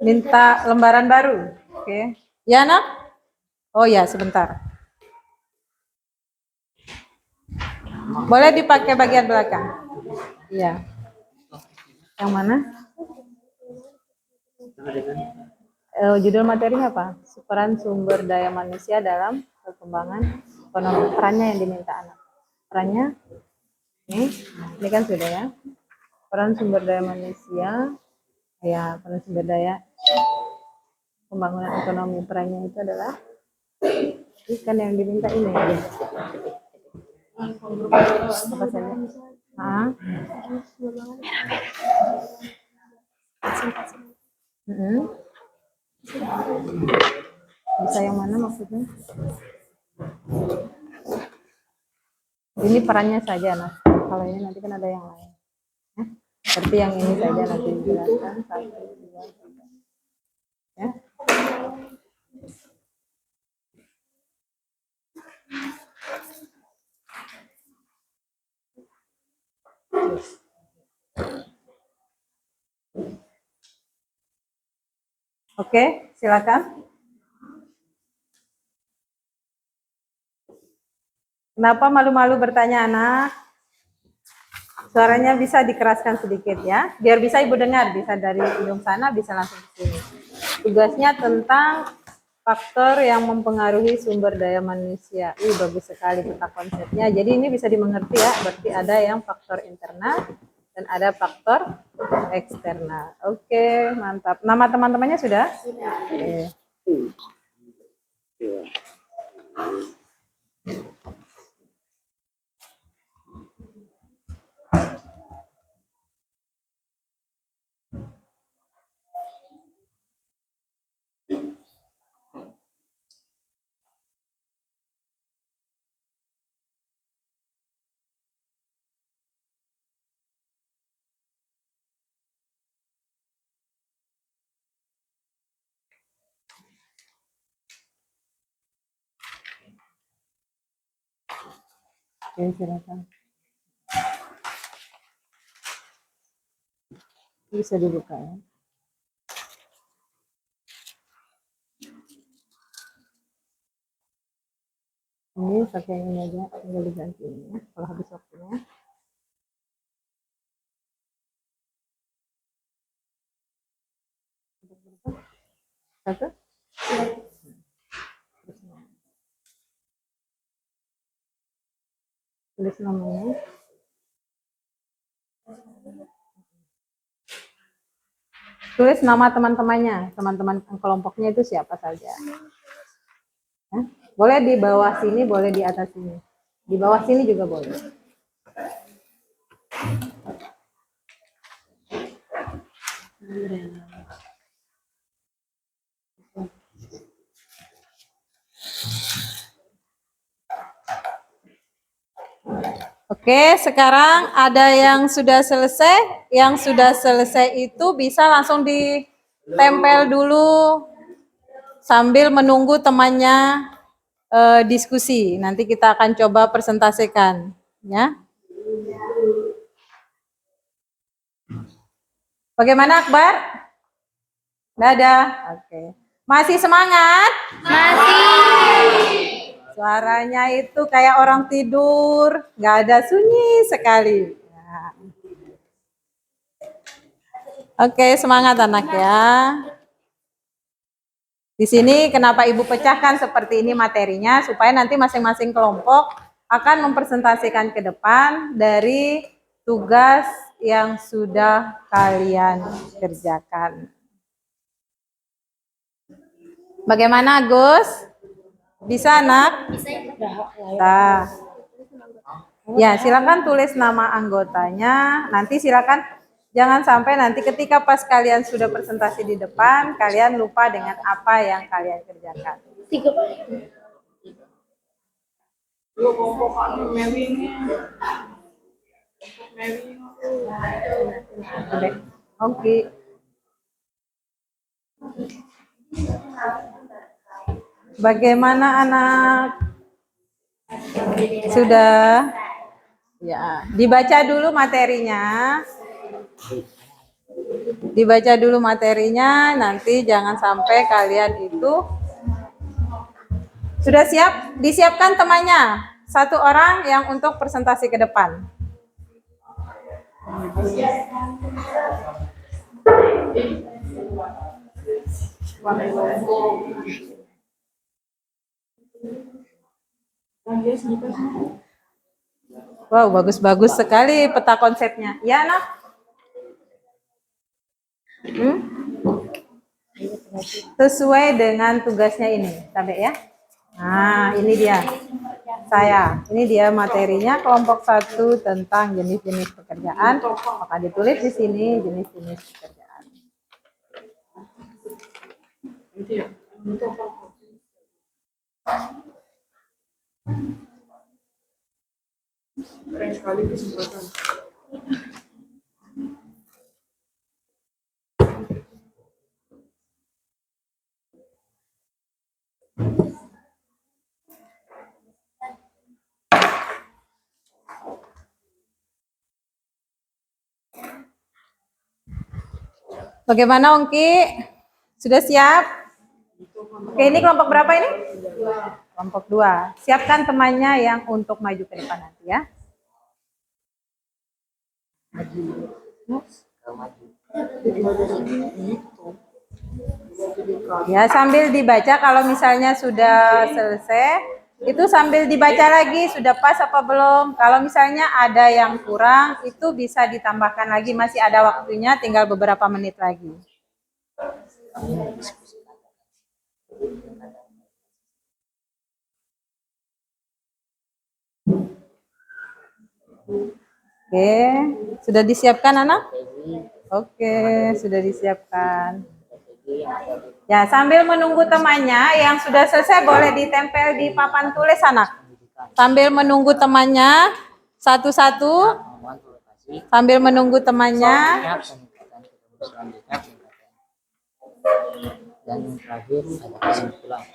Minta lembaran baru. Oke. Ya, Nak? Oh ya, sebentar. Boleh dipakai bagian belakang. Iya. Yang mana? Judul materinya apa? Peran sumber daya manusia dalam perkembangan ekonomi. Perannya yang diminta anak. Perannya? Ini kan sudah ya. Peran sumber daya manusia, ya peran sumber daya pembangunan ekonomi, perannya itu adalah kan yang diminta ini. Apa saja? Bisa yang mana maksudnya? Ini perannya saja, nah. Kalau ini nanti kan ada yang lain. Seperti yang ini saja nanti dijelaskan 1, 2, 3. Ya. Oke, silakan. Kenapa malu-malu bertanya, anak? Suaranya bisa dikeraskan sedikit ya, biar bisa ibu dengar, bisa dari ujung sana, bisa langsung ke sini. Tugasnya tentang faktor yang mempengaruhi sumber daya manusia. Bagus sekali peta konsepnya. Jadi ini bisa dimengerti ya, berarti ada yang faktor internal dan ada faktor eksternal. Oke, mantap. Nama teman-temannya sudah? Oke. Oke, silakan. Bisa dibuka ya. Ini pakai ini aja, tinggal diganti ini kalau habis waktunya. Satu. Tulis namanya. Tulis nama teman-temannya, teman-teman kelompoknya itu siapa saja. Ya. Boleh di bawah sini, boleh di atas sini. Di bawah sini juga boleh. Oke, sekarang ada yang sudah selesai. Yang sudah selesai itu bisa langsung ditempel dulu sambil menunggu temannya diskusi. Nanti kita akan coba presentasikan, ya. Bagaimana Akbar? Dadah. Oke. Masih semangat? Masih. Suaranya itu kayak orang tidur, nggak ada, sunyi sekali. Nah. Oke, semangat anak ya. Di sini kenapa Ibu pecahkan seperti ini materinya, supaya nanti masing-masing kelompok akan mempresentasikan ke depan dari tugas yang sudah kalian kerjakan. Bagaimana Gus? Bisa anak? Nah. Ya, silakan tulis nama anggotanya. Nanti silakan jangan sampai nanti ketika pas kalian sudah presentasi di depan, kalian lupa dengan apa yang kalian kerjakan. Oke. Bagaimana anak? Sudah? Ya, dibaca dulu materinya. Dibaca dulu materinya, nanti jangan sampai kalian itu sudah siap, disiapkan temannya. 1 orang yang untuk presentasi ke depan. Wow, bagus-bagus sekali peta konsepnya. Ya, Nak? Sesuai dengan tugasnya ini, Tabe ya. Nah, ini dia. Ini dia materinya kelompok 1 tentang jenis-jenis pekerjaan. Maka ditulis di sini jenis-jenis pekerjaan. Keren sekali kesempatan. Bagaimana Ongki? Sudah siap? Oke, ini kelompok berapa ini? Kelompok 2. Siapkan temannya yang untuk maju ke depan nanti ya. Ya, sambil dibaca kalau misalnya sudah selesai, itu sambil dibaca lagi sudah pas apa belum. Kalau misalnya ada yang kurang, itu bisa ditambahkan lagi, masih ada waktunya, tinggal beberapa menit lagi. Oke, sudah disiapkan anak? Oke, sudah disiapkan. Ya, sambil menunggu temannya yang sudah selesai boleh ditempel di papan tulis anak. Sambil menunggu temannya satu-satu. Sambil menunggu temannya. Dan yang terakhir ada kesimpulan.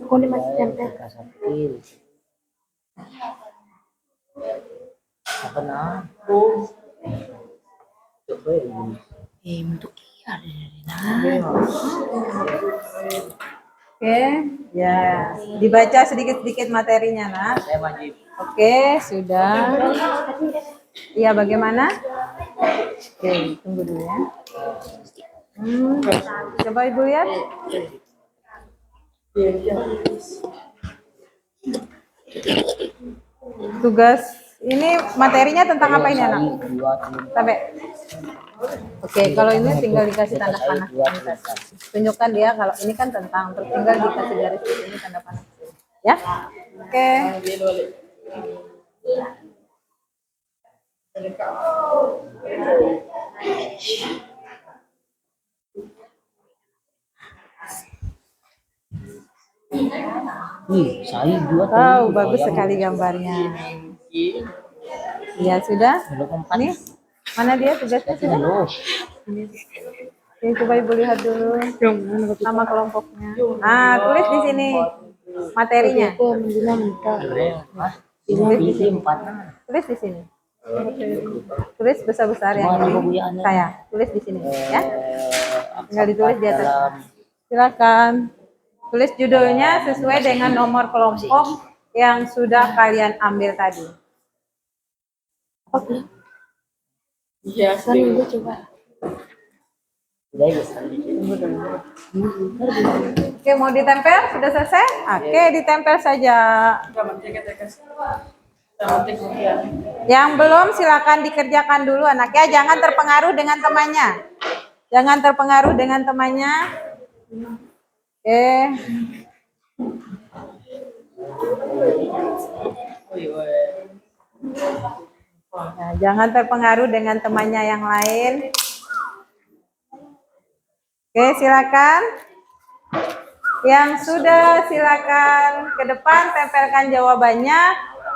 Aku masih tempel. Apa nah? Coba Untuk Oke, ya. Dibaca sedikit-sedikit materinya, Nak. saya wajib. Oke, sudah. Iya, bagaimana? Oke, tunggu dulu ya. Coba Ibu lihat. Tugas ini materinya tentang apa ini anak? Sampai. Oke, kalau ini tinggal dikasih tanda panah. Tunjukkan dia kalau ini kan tentang, terus tinggal dikasih garis di sini tanda panah. Ya? Oke. Saya dua Wow, bagus sekali gambarnya. Iya, sudah? Nih, mana dia tugasnya sudah? Oke, coba Ibu lihat dulu nama kelompoknya. Nah, tulis di sini materinya. Tulis di sini. Tulis besar-besar yang ini. Saya tulis di sini, ya. Tinggal ditulis di atas. Silakan. Tulis judulnya sesuai dengan nomor kelompok yang sudah kalian ambil tadi. Iya, Ibu coba. Oke, mau ditempel? Sudah selesai? Oke, ditempel saja. Yang belum silakan dikerjakan dulu anaknya. Jangan terpengaruh dengan temannya. Jangan terpengaruh dengan temannya. Oke. Nah, jangan terpengaruh dengan temannya yang lain. Oke, silakan. Yang sudah silakan ke depan tempelkan jawabannya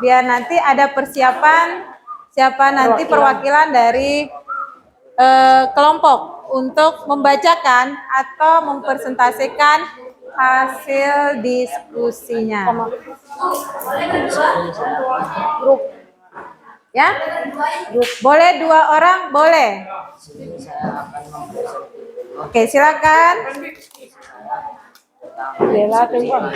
biar nanti ada persiapan siapa nanti perwakilan dari kelompok untuk membacakan atau mempresentasikan hasil diskusinya. Grup. Ya? Boleh 2 orang? Boleh. Oke, silakan. Oke, silakan.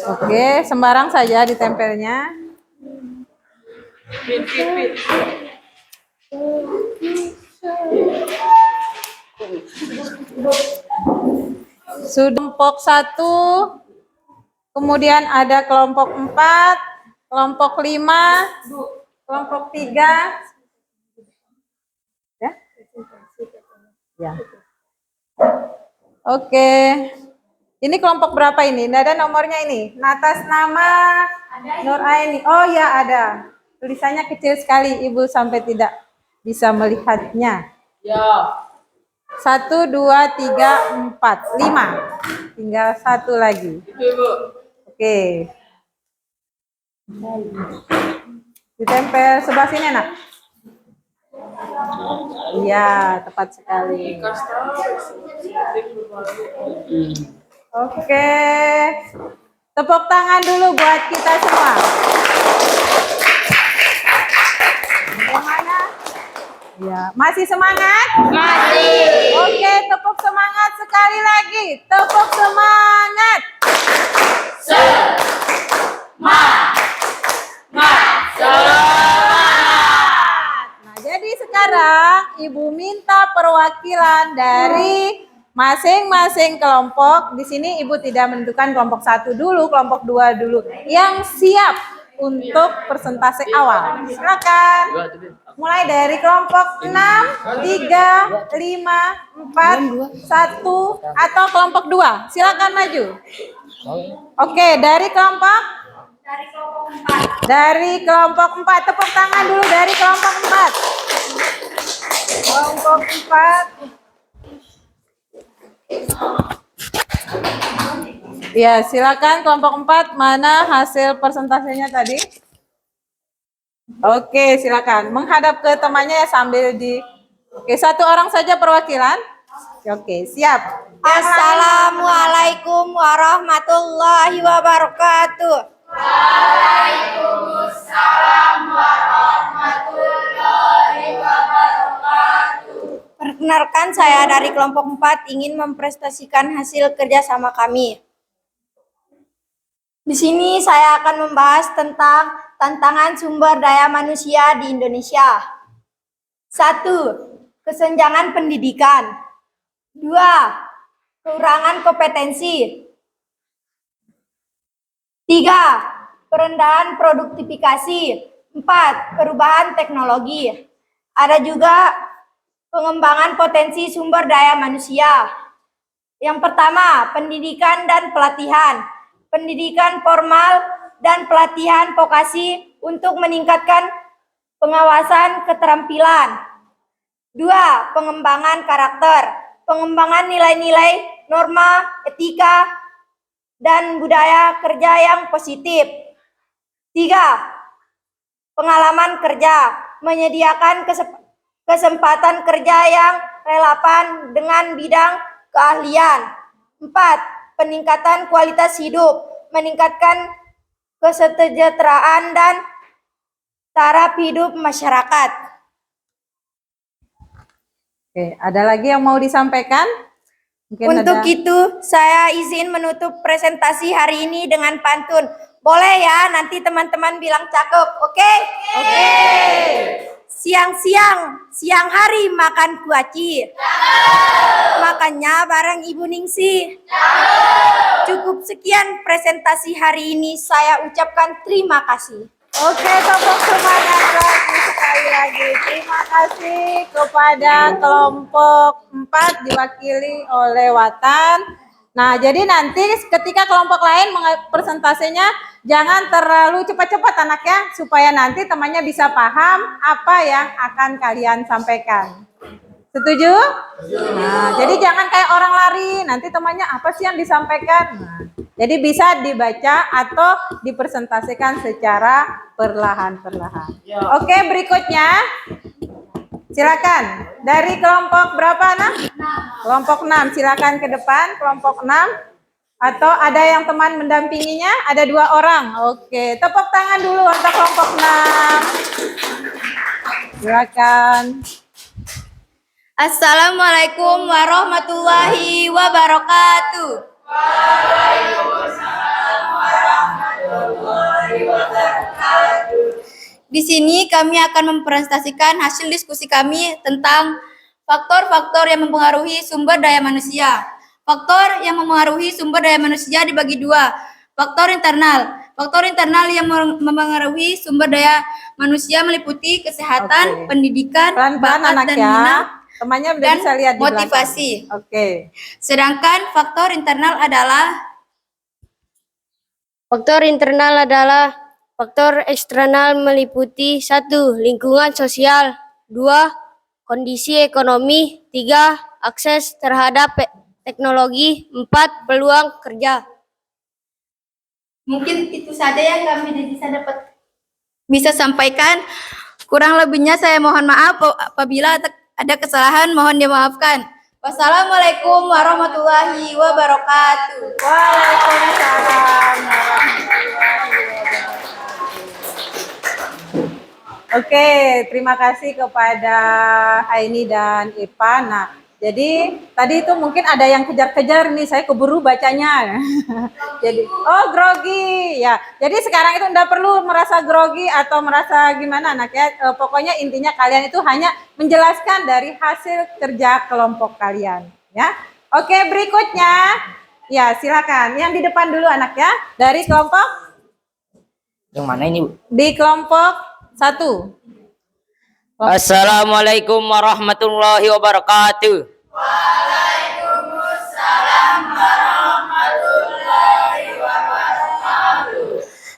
Oke, sembarang saja ditempelnya. Sudah kelompok 1, kemudian ada kelompok 4, kelompok 5, kelompok 3. Ya? Ya. Oke. Ini kelompok berapa ini? Nggak ada nomornya ini. Atas nama Nur Aini. Oh ya ada. Tulisannya kecil sekali, Ibu sampai tidak bisa melihatnya. Ya. 1, 2, 3, 4, 5. Tinggal 1 lagi. Itu Ibu. Oke. Ditempel sebelah sini, Nak. Iya, tepat sekali. Oke. Tepuk tangan dulu buat kita semua. Bagaimana? Ya, masih semangat? Masih. Oke, tepuk semangat sekali lagi. Tepuk semangat. Nah, jadi sekarang Ibu minta perwakilan dari masing-masing kelompok. Di sini Ibu tidak menentukan kelompok 1 dulu, kelompok 2 dulu. Yang siap untuk persentase awal. Silakan. Mulai dari kelompok 6, 3, 5, 4, 1, atau kelompok 2. Silakan maju. Oke, dari kelompok? Dari kelompok 4. Tepuk tangan dulu dari kelompok 4. Kelompok 4. Ya, silakan kelompok 4. Mana hasil persentasenya tadi? Oke, silakan. Menghadap ke temannya ya sambil di... Oke, 1 orang saja perwakilan. Oke, siap. Assalamualaikum warahmatullahi wabarakatuh. Perkenalkan, saya dari kelompok 4 ingin mempresentasikan hasil kerjasama kami. Di sini saya akan membahas tentang tantangan sumber daya manusia di Indonesia. 1. Kesenjangan pendidikan. 2. Kekurangan kompetensi. 3. Perendahan produktivitas. 4. Perubahan teknologi. Ada juga pengembangan potensi sumber daya manusia. Yang pertama, pendidikan dan pelatihan. Pendidikan formal dan pelatihan vokasi untuk meningkatkan pengawasan keterampilan. 2. Pengembangan karakter. Pengembangan nilai-nilai, norma, etika, dan budaya kerja yang positif. 3. Pengalaman kerja. Menyediakan kesempatan kerja yang relevan dengan bidang keahlian. 4. Peningkatan kualitas hidup, meningkatkan kesejahteraan dan taraf hidup masyarakat. Oke, ada lagi yang mau disampaikan? Mungkin Untuk ada... itu, saya izin menutup presentasi hari ini dengan pantun. Boleh ya, nanti teman-teman bilang cakep, oke? Oke. Siang hari makan kuaci. Makannya bareng Ibu Ningsih. Cukup sekian presentasi hari ini, saya ucapkan terima kasih. Oke, tepuk semangat lagi sekali lagi. Terima kasih kepada kelompok 4 diwakili oleh Watan. Nah, jadi nanti ketika kelompok lain presentasinya jangan terlalu cepat-cepat anaknya, supaya nanti temannya bisa paham apa yang akan kalian sampaikan. Setuju? Nah, jadi jangan kayak orang lari, nanti temannya apa sih yang disampaikan? Nah, jadi bisa dibaca atau dipresentasikan secara perlahan-perlahan. Oke, berikutnya. Silakan. Dari kelompok berapa, Nak? Kelompok 6. Silakan ke depan, kelompok 6. Atau ada yang teman mendampinginya? Ada 2 orang. Oke, tepuk tangan dulu untuk kelompok 6. Silakan. Assalamualaikum warahmatullahi wabarakatuh. Di sini kami akan mempresentasikan hasil diskusi kami tentang faktor-faktor yang mempengaruhi sumber daya manusia. Faktor yang mempengaruhi sumber daya manusia dibagi dua. Faktor internal. Faktor internal yang mempengaruhi sumber daya manusia meliputi kesehatan, Oke. pendidikan, Pelan-pelan bakat anak dan ya. minat, Temannya udah dan bisa lihat di belakang. motivasi. Oke. Sedangkan faktor internal adalah faktor eksternal meliputi 1. Lingkungan sosial, 2. Kondisi ekonomi, 3. Akses terhadap teknologi, 4. Peluang kerja. mungkin itu saja yang kami bisa sampaikan. Kurang lebihnya saya mohon maaf apabila ada kesalahan, mohon dimaafkan. Wassalamualaikum warahmatullahi wabarakatuh. Waalaikumsalam. Oke, terima kasih kepada Aini dan Ipan. Nah, jadi tadi itu mungkin ada yang kejar-kejar nih, saya keburu bacanya. Jadi, oh grogi ya. Jadi sekarang itu enggak perlu merasa grogi atau merasa gimana anak ya. Pokoknya intinya kalian itu hanya menjelaskan dari hasil kerja kelompok kalian, ya. Oke, berikutnya, ya silakan. Yang di depan dulu anak ya, dari kelompok. Yang mana ini, Bu? Di kelompok 1. Assalamualaikum warahmatullahi wabarakatuh.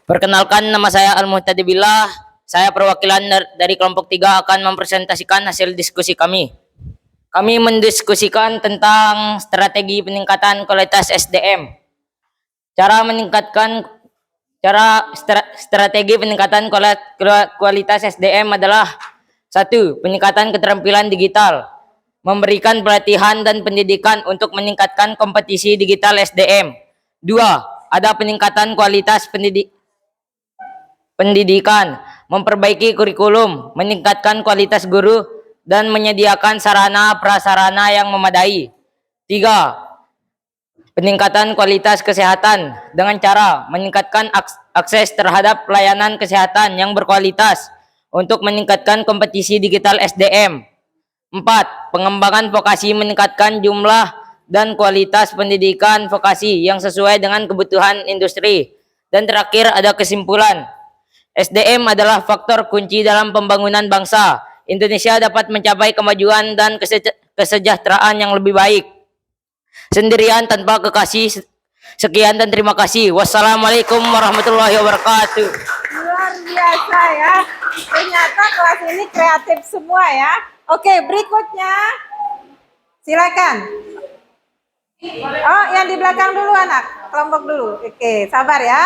Perkenalkan, nama saya Al-Muhtadi Billah. Saya perwakilan dari kelompok 3 akan mempresentasikan hasil diskusi kami. Kami mendiskusikan tentang strategi peningkatan kualitas SDM. Strategi peningkatan kualitas SDM adalah 1. Peningkatan keterampilan digital. Memberikan pelatihan dan pendidikan untuk meningkatkan kompetisi digital SDM. 2. Ada peningkatan kualitas pendidikan, memperbaiki kurikulum, meningkatkan kualitas guru, dan menyediakan sarana prasarana yang memadai. 3. Peningkatan kualitas kesehatan dengan cara meningkatkan akses terhadap pelayanan kesehatan yang berkualitas untuk meningkatkan kompetisi digital SDM. 4. Pengembangan vokasi, meningkatkan jumlah dan kualitas pendidikan vokasi yang sesuai dengan kebutuhan industri. Dan terakhir ada kesimpulan. SDM adalah faktor kunci dalam pembangunan bangsa. Indonesia dapat mencapai kemajuan dan kesejahteraan yang lebih baik sendirian tanpa kekasih. Sekian dan terima kasih. Wassalamualaikum warahmatullahi wabarakatuh. Luar biasa ya. Ternyata kelas ini kreatif semua ya. Oke, berikutnya. Silakan. Oh, yang di belakang dulu anak. Kelompok dulu. Oke, sabar ya.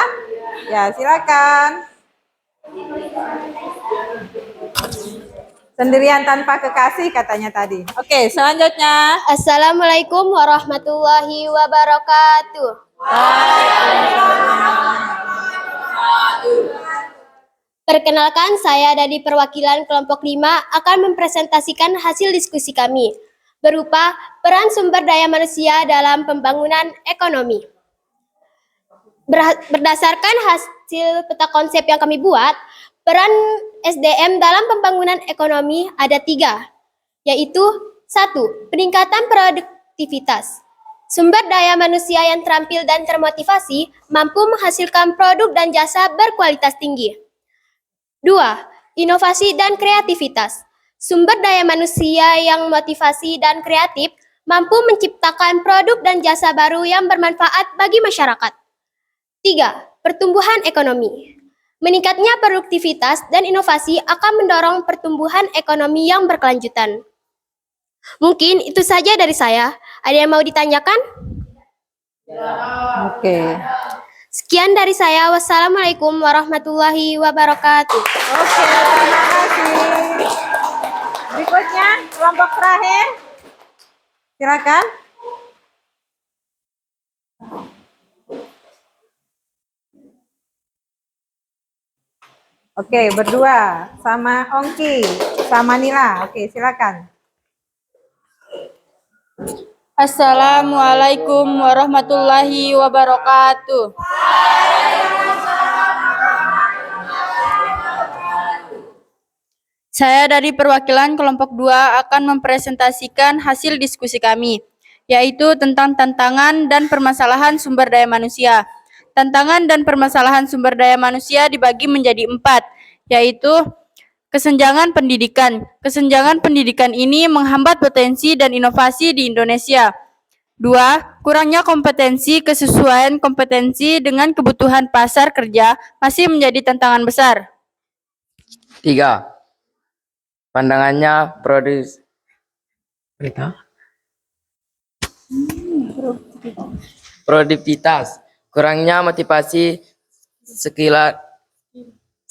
Ya, silakan. Sendirian tanpa kekasih katanya tadi. Oke, selanjutnya. Assalamualaikum warahmatullahi wabarakatuh. Perkenalkan, saya dari perwakilan kelompok 5 akan mempresentasikan hasil diskusi kami berupa peran sumber daya manusia dalam pembangunan ekonomi. Berdasarkan hasil peta konsep yang kami buat, peran SDM dalam pembangunan ekonomi ada 3, yaitu 1. Peningkatan produktivitas. Sumber daya manusia yang terampil dan termotivasi mampu menghasilkan produk dan jasa berkualitas tinggi. 2. Inovasi dan kreativitas. Sumber daya manusia yang motivasi dan kreatif mampu menciptakan produk dan jasa baru yang bermanfaat bagi masyarakat. 3. Pertumbuhan ekonomi. Meningkatnya produktivitas dan inovasi akan mendorong pertumbuhan ekonomi yang berkelanjutan. Mungkin itu saja dari saya. Ada yang mau ditanyakan? Oke. Sekian dari saya. Wassalamualaikum warahmatullahi wabarakatuh. Oke, terima kasih. Berikutnya, kelompok terakhir. Silakan. Oke, berdua sama Ongki, sama Nila. Oke, silakan. Assalamualaikum warahmatullahi wabarakatuh. Saya dari perwakilan kelompok 2 akan mempresentasikan hasil diskusi kami, yaitu tentang tantangan dan permasalahan sumber daya manusia. Tantangan dan permasalahan sumber daya manusia dibagi menjadi 4, yaitu kesenjangan pendidikan. Kesenjangan pendidikan ini menghambat potensi dan inovasi di Indonesia. 2. Kurangnya kompetensi kesesuaian kompetensi dengan kebutuhan pasar kerja masih menjadi tantangan besar. 3. Pandangannya produktivitas, kurangnya motivasi,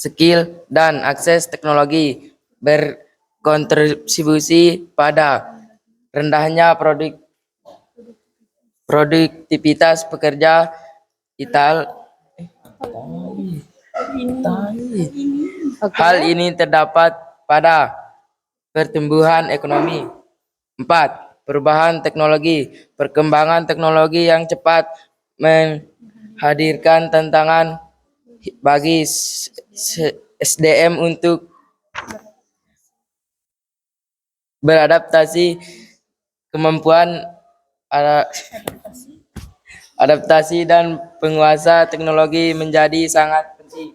skill dan akses teknologi berkontribusi pada rendahnya produktivitas pekerja. Hal ini terdapat pada pertumbuhan ekonomi. 4. Perubahan teknologi. Perkembangan teknologi yang cepat menghadirkan tantangan bagi SDM untuk beradaptasi. Kemampuan adaptasi dan penguasa teknologi menjadi sangat penting.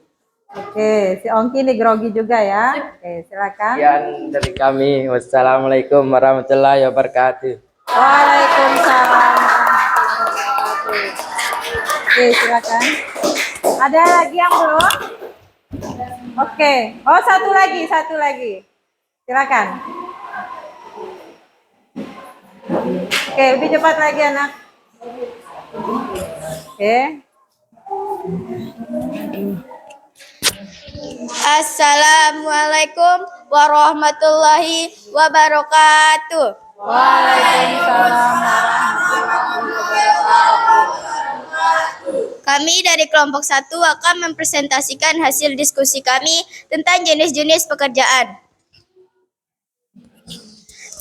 Oke, si Ongki nih grogi juga ya. Oke, silakan. Sekian dari kami. Wassalamualaikum warahmatullahi wabarakatuh. Waalaikumsalam warahmatullahi wabarakatuh. Oke, silakan. Ada lagi yang belum? Oke. Oh, satu lagi. Silakan. Oke, lebih cepat lagi anak. Oke. Assalamualaikum warahmatullahi wabarakatuh. Waalaikumsalam. Kami dari kelompok 1 akan mempresentasikan hasil diskusi kami tentang jenis-jenis pekerjaan.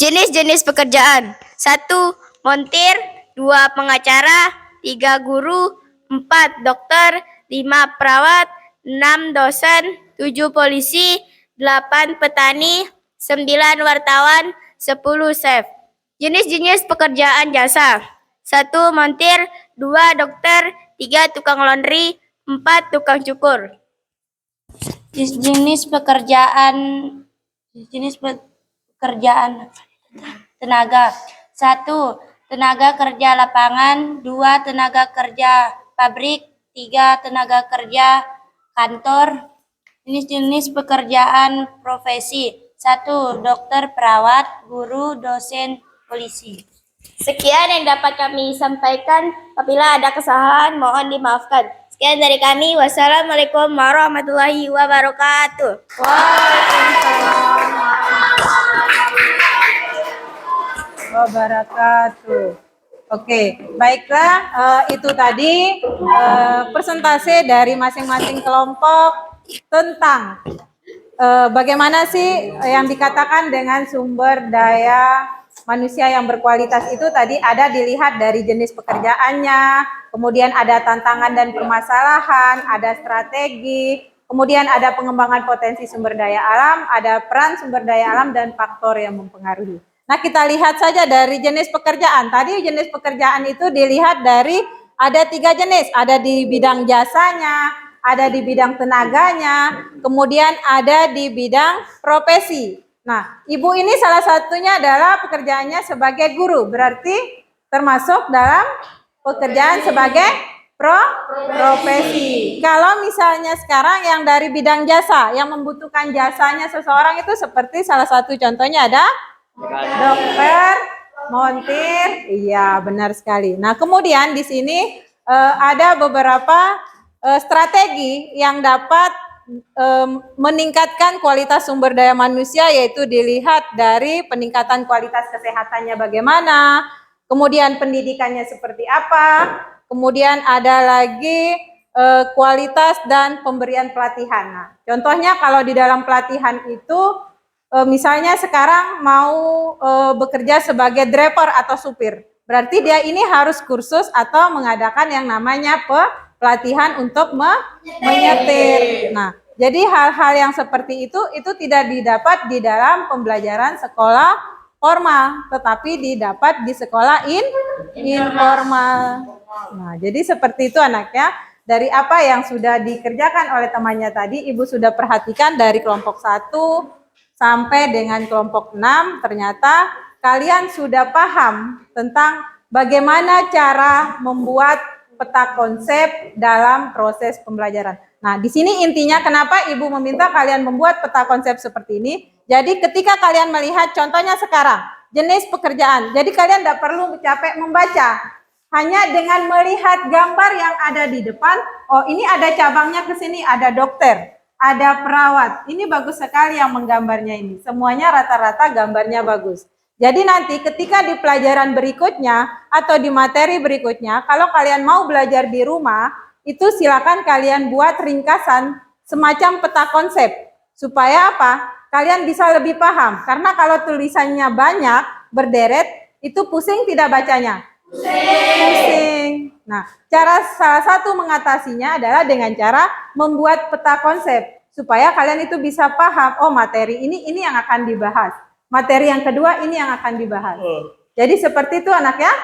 Jenis-jenis pekerjaan. 1. Montir. 2. Pengacara. 3. Guru. 4. Dokter. 5. Perawat. 6. Dosen. 7. Polisi. 8. Petani. 9. Wartawan. 10. Chef. Jenis-jenis pekerjaan jasa. 1. Montir. 2. Dokter. 3. Tukang laundry. 4. Tukang cukur. Jenis pekerjaan tenaga. 1. Tenaga kerja lapangan. 2. Tenaga kerja pabrik. 3. Tenaga kerja kantor. Jenis-jenis pekerjaan profesi. 1. Dokter, perawat, guru, dosen, polisi. Sekian yang dapat kami sampaikan. Apabila ada kesalahan, mohon dimaafkan. Sekian dari kami. Wassalamualaikum warahmatullahi wabarakatuh. Waalaikumsalam wabarakatuh. Oke, baiklah, itu tadi persentase dari masing-masing kelompok tentang bagaimana sih yang dikatakan dengan sumber daya manusia yang berkualitas itu tadi ada dilihat dari jenis pekerjaannya, kemudian ada tantangan dan permasalahan, ada strategi, kemudian ada pengembangan potensi sumber daya alam, ada peran sumber daya alam dan faktor yang mempengaruhi. Nah, kita lihat saja dari jenis pekerjaan. Tadi jenis pekerjaan itu dilihat dari ada 3 jenis, ada di bidang jasanya, ada di bidang tenaganya, kemudian ada di bidang profesi. Nah, ibu ini salah satunya adalah pekerjaannya sebagai guru, berarti termasuk dalam pekerjaan sebagai profesi. Kalau misalnya sekarang yang dari bidang jasa, yang membutuhkan jasanya seseorang itu seperti salah satu contohnya ada dokter, montir, iya benar sekali. Nah, kemudian di sini ada beberapa strategi yang dapat meningkatkan kualitas sumber daya manusia, yaitu dilihat dari peningkatan kualitas kesehatannya bagaimana, kemudian pendidikannya seperti apa, kemudian ada lagi kualitas dan pemberian pelatihan. Nah, contohnya kalau di dalam pelatihan itu misalnya sekarang mau bekerja sebagai driver atau supir. Berarti dia ini harus kursus atau mengadakan yang namanya pelatihan untuk menyetir. Nah, jadi hal-hal yang seperti itu tidak didapat di dalam pembelajaran sekolah formal, tetapi didapat di sekolah informal. Nah, jadi seperti itu anaknya. Dari apa yang sudah dikerjakan oleh temannya tadi, Ibu sudah perhatikan dari kelompok 1 sampai dengan kelompok 6, ternyata kalian sudah paham tentang bagaimana cara membuat peta konsep dalam proses pembelajaran. Nah, di sini intinya kenapa Ibu meminta kalian membuat peta konsep seperti ini. Jadi ketika kalian melihat contohnya sekarang, jenis pekerjaan. Jadi kalian tidak perlu capek membaca. Hanya dengan melihat gambar yang ada di depan, oh ini ada cabangnya ke sini, ada dokter, ada perawat. Ini bagus sekali yang menggambarnya ini. Semuanya rata-rata gambarnya bagus. Jadi nanti ketika di pelajaran berikutnya atau di materi berikutnya, kalau kalian mau belajar di rumah, itu silakan kalian buat ringkasan semacam peta konsep. Supaya apa? Kalian bisa lebih paham. Karena kalau tulisannya banyak, berderet, itu pusing tidak bacanya? Pusing. Nah, salah satu mengatasinya adalah dengan cara membuat peta konsep. Supaya kalian itu bisa paham, oh materi ini yang akan dibahas. Materi yang kedua ini yang akan dibahas. Jadi seperti itu anaknya?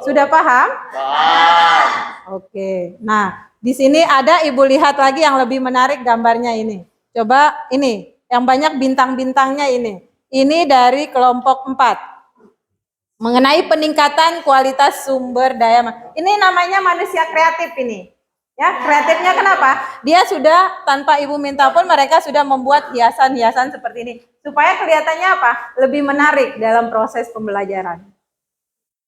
Sudah paham? Paham. Oke. Nah, di sini ada Ibu lihat lagi yang lebih menarik gambarnya ini. Coba ini, yang banyak bintang-bintangnya ini. Ini dari kelompok 4. Mengenai peningkatan kualitas sumber daya. Ini namanya manusia kreatif ini. Ya, kreatifnya kenapa? Dia sudah tanpa Ibu minta pun mereka sudah membuat hiasan-hiasan seperti ini. Supaya kelihatannya apa? Lebih menarik dalam proses pembelajaran.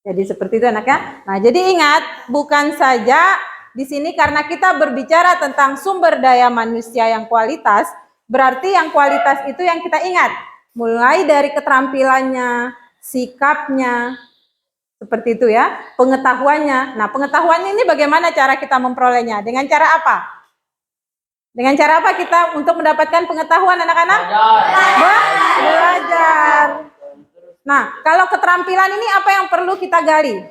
Jadi seperti itu anaknya. Nah, jadi ingat, bukan saja di sini karena kita berbicara tentang sumber daya manusia yang kualitas, berarti yang kualitas itu yang kita ingat. Mulai dari keterampilannya, sikapnya, seperti itu ya, pengetahuannya. Nah, pengetahuan ini bagaimana cara kita memperolehnya? Dengan cara apa? Dengan cara apa kita untuk mendapatkan pengetahuan anak-anak? Belajar. Nah, kalau keterampilan ini apa yang perlu kita gali?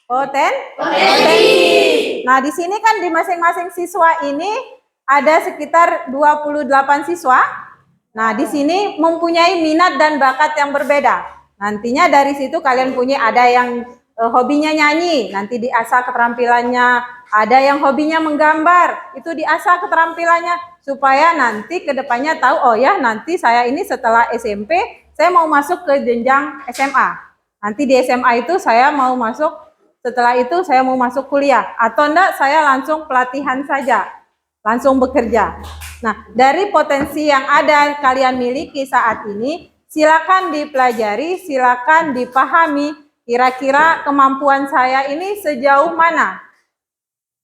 Potensi. Nah, di sini kan di masing-masing siswa ini ada sekitar 28 siswa. Nah, di sini mempunyai minat dan bakat yang berbeda. Nantinya dari situ kalian punya ada yang hobinya nyanyi, nanti diasah keterampilannya. Ada yang hobinya menggambar, itu diasah keterampilannya. Supaya nanti kedepannya tahu, oh ya nanti saya ini setelah SMP, saya mau masuk ke jenjang SMA. Nanti di SMA itu saya mau masuk, setelah itu saya mau masuk kuliah. Atau enggak, saya langsung pelatihan saja, langsung bekerja. Nah, dari potensi yang ada kalian miliki saat ini, silakan dipelajari, silakan dipahami, kira-kira kemampuan saya ini sejauh mana?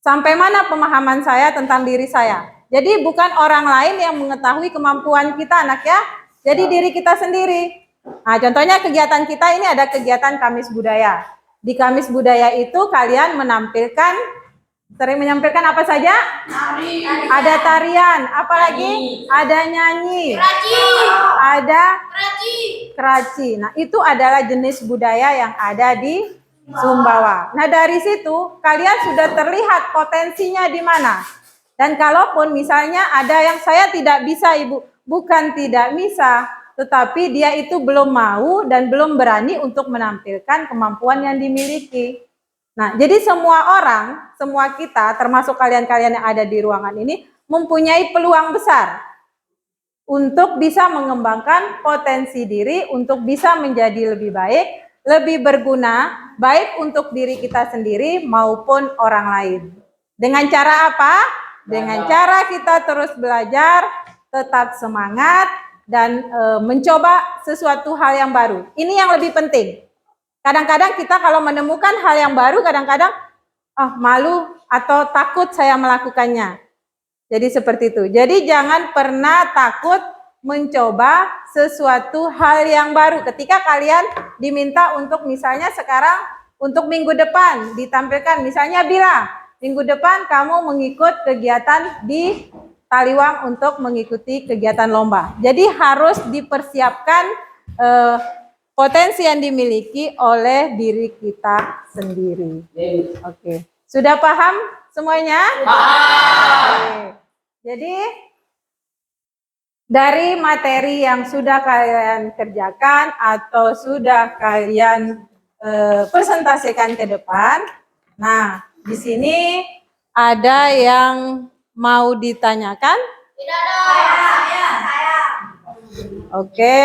Sampai mana pemahaman saya tentang diri saya? Jadi bukan orang lain yang mengetahui kemampuan kita anak ya, jadi diri kita sendiri. Nah, contohnya kegiatan kita ini ada kegiatan Kamis Budaya. Di Kamis Budaya itu kalian sering menampilkan apa saja? Ada tarian, apalagi? Ada nyanyi, ada keraci. Nah, itu adalah jenis budaya yang ada di Sumbawa. Nah, dari situ kalian sudah terlihat potensinya di mana. Dan kalaupun misalnya ada yang saya tidak bisa, Ibu, bukan tidak bisa, tetapi dia itu belum mau dan belum berani untuk menampilkan kemampuan yang dimiliki. Nah, jadi semua orang, semua kita, termasuk kalian-kalian yang ada di ruangan ini, mempunyai peluang besar untuk bisa mengembangkan potensi diri, untuk bisa menjadi lebih baik, lebih berguna, baik untuk diri kita sendiri maupun orang lain. Dengan cara apa? Dengan cara kita terus belajar, tetap semangat, dan mencoba sesuatu hal yang baru. Ini yang lebih penting. Kadang-kadang kita kalau menemukan hal yang baru, kadang-kadang malu atau takut saya melakukannya. Jadi seperti itu. Jadi jangan pernah takut mencoba sesuatu hal yang baru. Ketika kalian diminta untuk misalnya sekarang untuk minggu depan ditampilkan, misalnya Bila, minggu depan kamu mengikut kegiatan di Taliwang untuk mengikuti kegiatan lomba. Jadi harus dipersiapkan potensi yang dimiliki oleh diri kita sendiri. Oke. Sudah paham semuanya? Oke. Jadi dari materi yang sudah kalian kerjakan atau sudah kalian presentasikan ke depan, nah di sini ada yang mau ditanyakan? Tidak ada. Saya. Oke.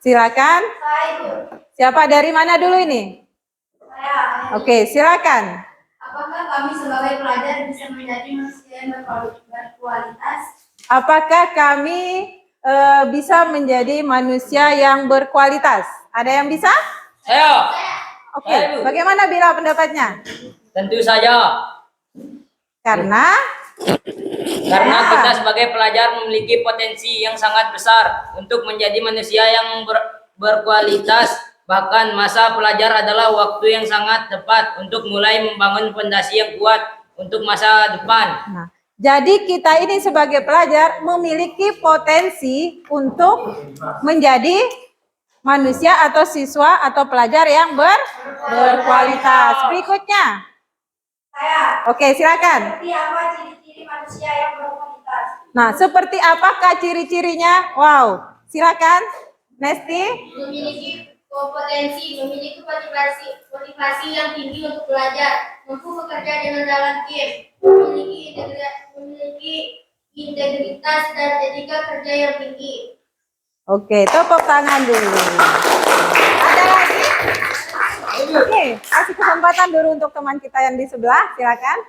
Silakan. Saya Ibu. Siapa dari mana dulu ini? Saya. Oke, silakan. Apakah kami sebagai pelajar bisa menjadi manusia yang berkualitas? Apakah kami bisa menjadi manusia yang berkualitas? Ada yang bisa? Saya. Oke, bagaimana Bila pendapatnya? Tentu saja. Karena Kita sebagai pelajar memiliki potensi yang sangat besar untuk menjadi manusia yang berkualitas. Bahkan masa pelajar adalah waktu yang sangat tepat untuk mulai membangun fondasi yang kuat untuk masa depan. Nah, jadi kita ini sebagai pelajar memiliki potensi untuk menjadi manusia atau siswa atau pelajar yang berkualitas. Berikutnya. Saya. Oke, silakan. Seperti apa ciri-ciri manusia yang berkualitas? Nah, seperti apakah ciri-cirinya? Wow, silakan. Nesti. Memiliki kompetensi, memiliki motivasi yang tinggi untuk belajar, mampu bekerja dengan dalam tim, memiliki integritas dan etika kerja yang tinggi. Oke, tepuk tangan dulu. Ada lagi? Oke, kasih kesempatan dulu untuk teman kita yang di sebelah, silakan.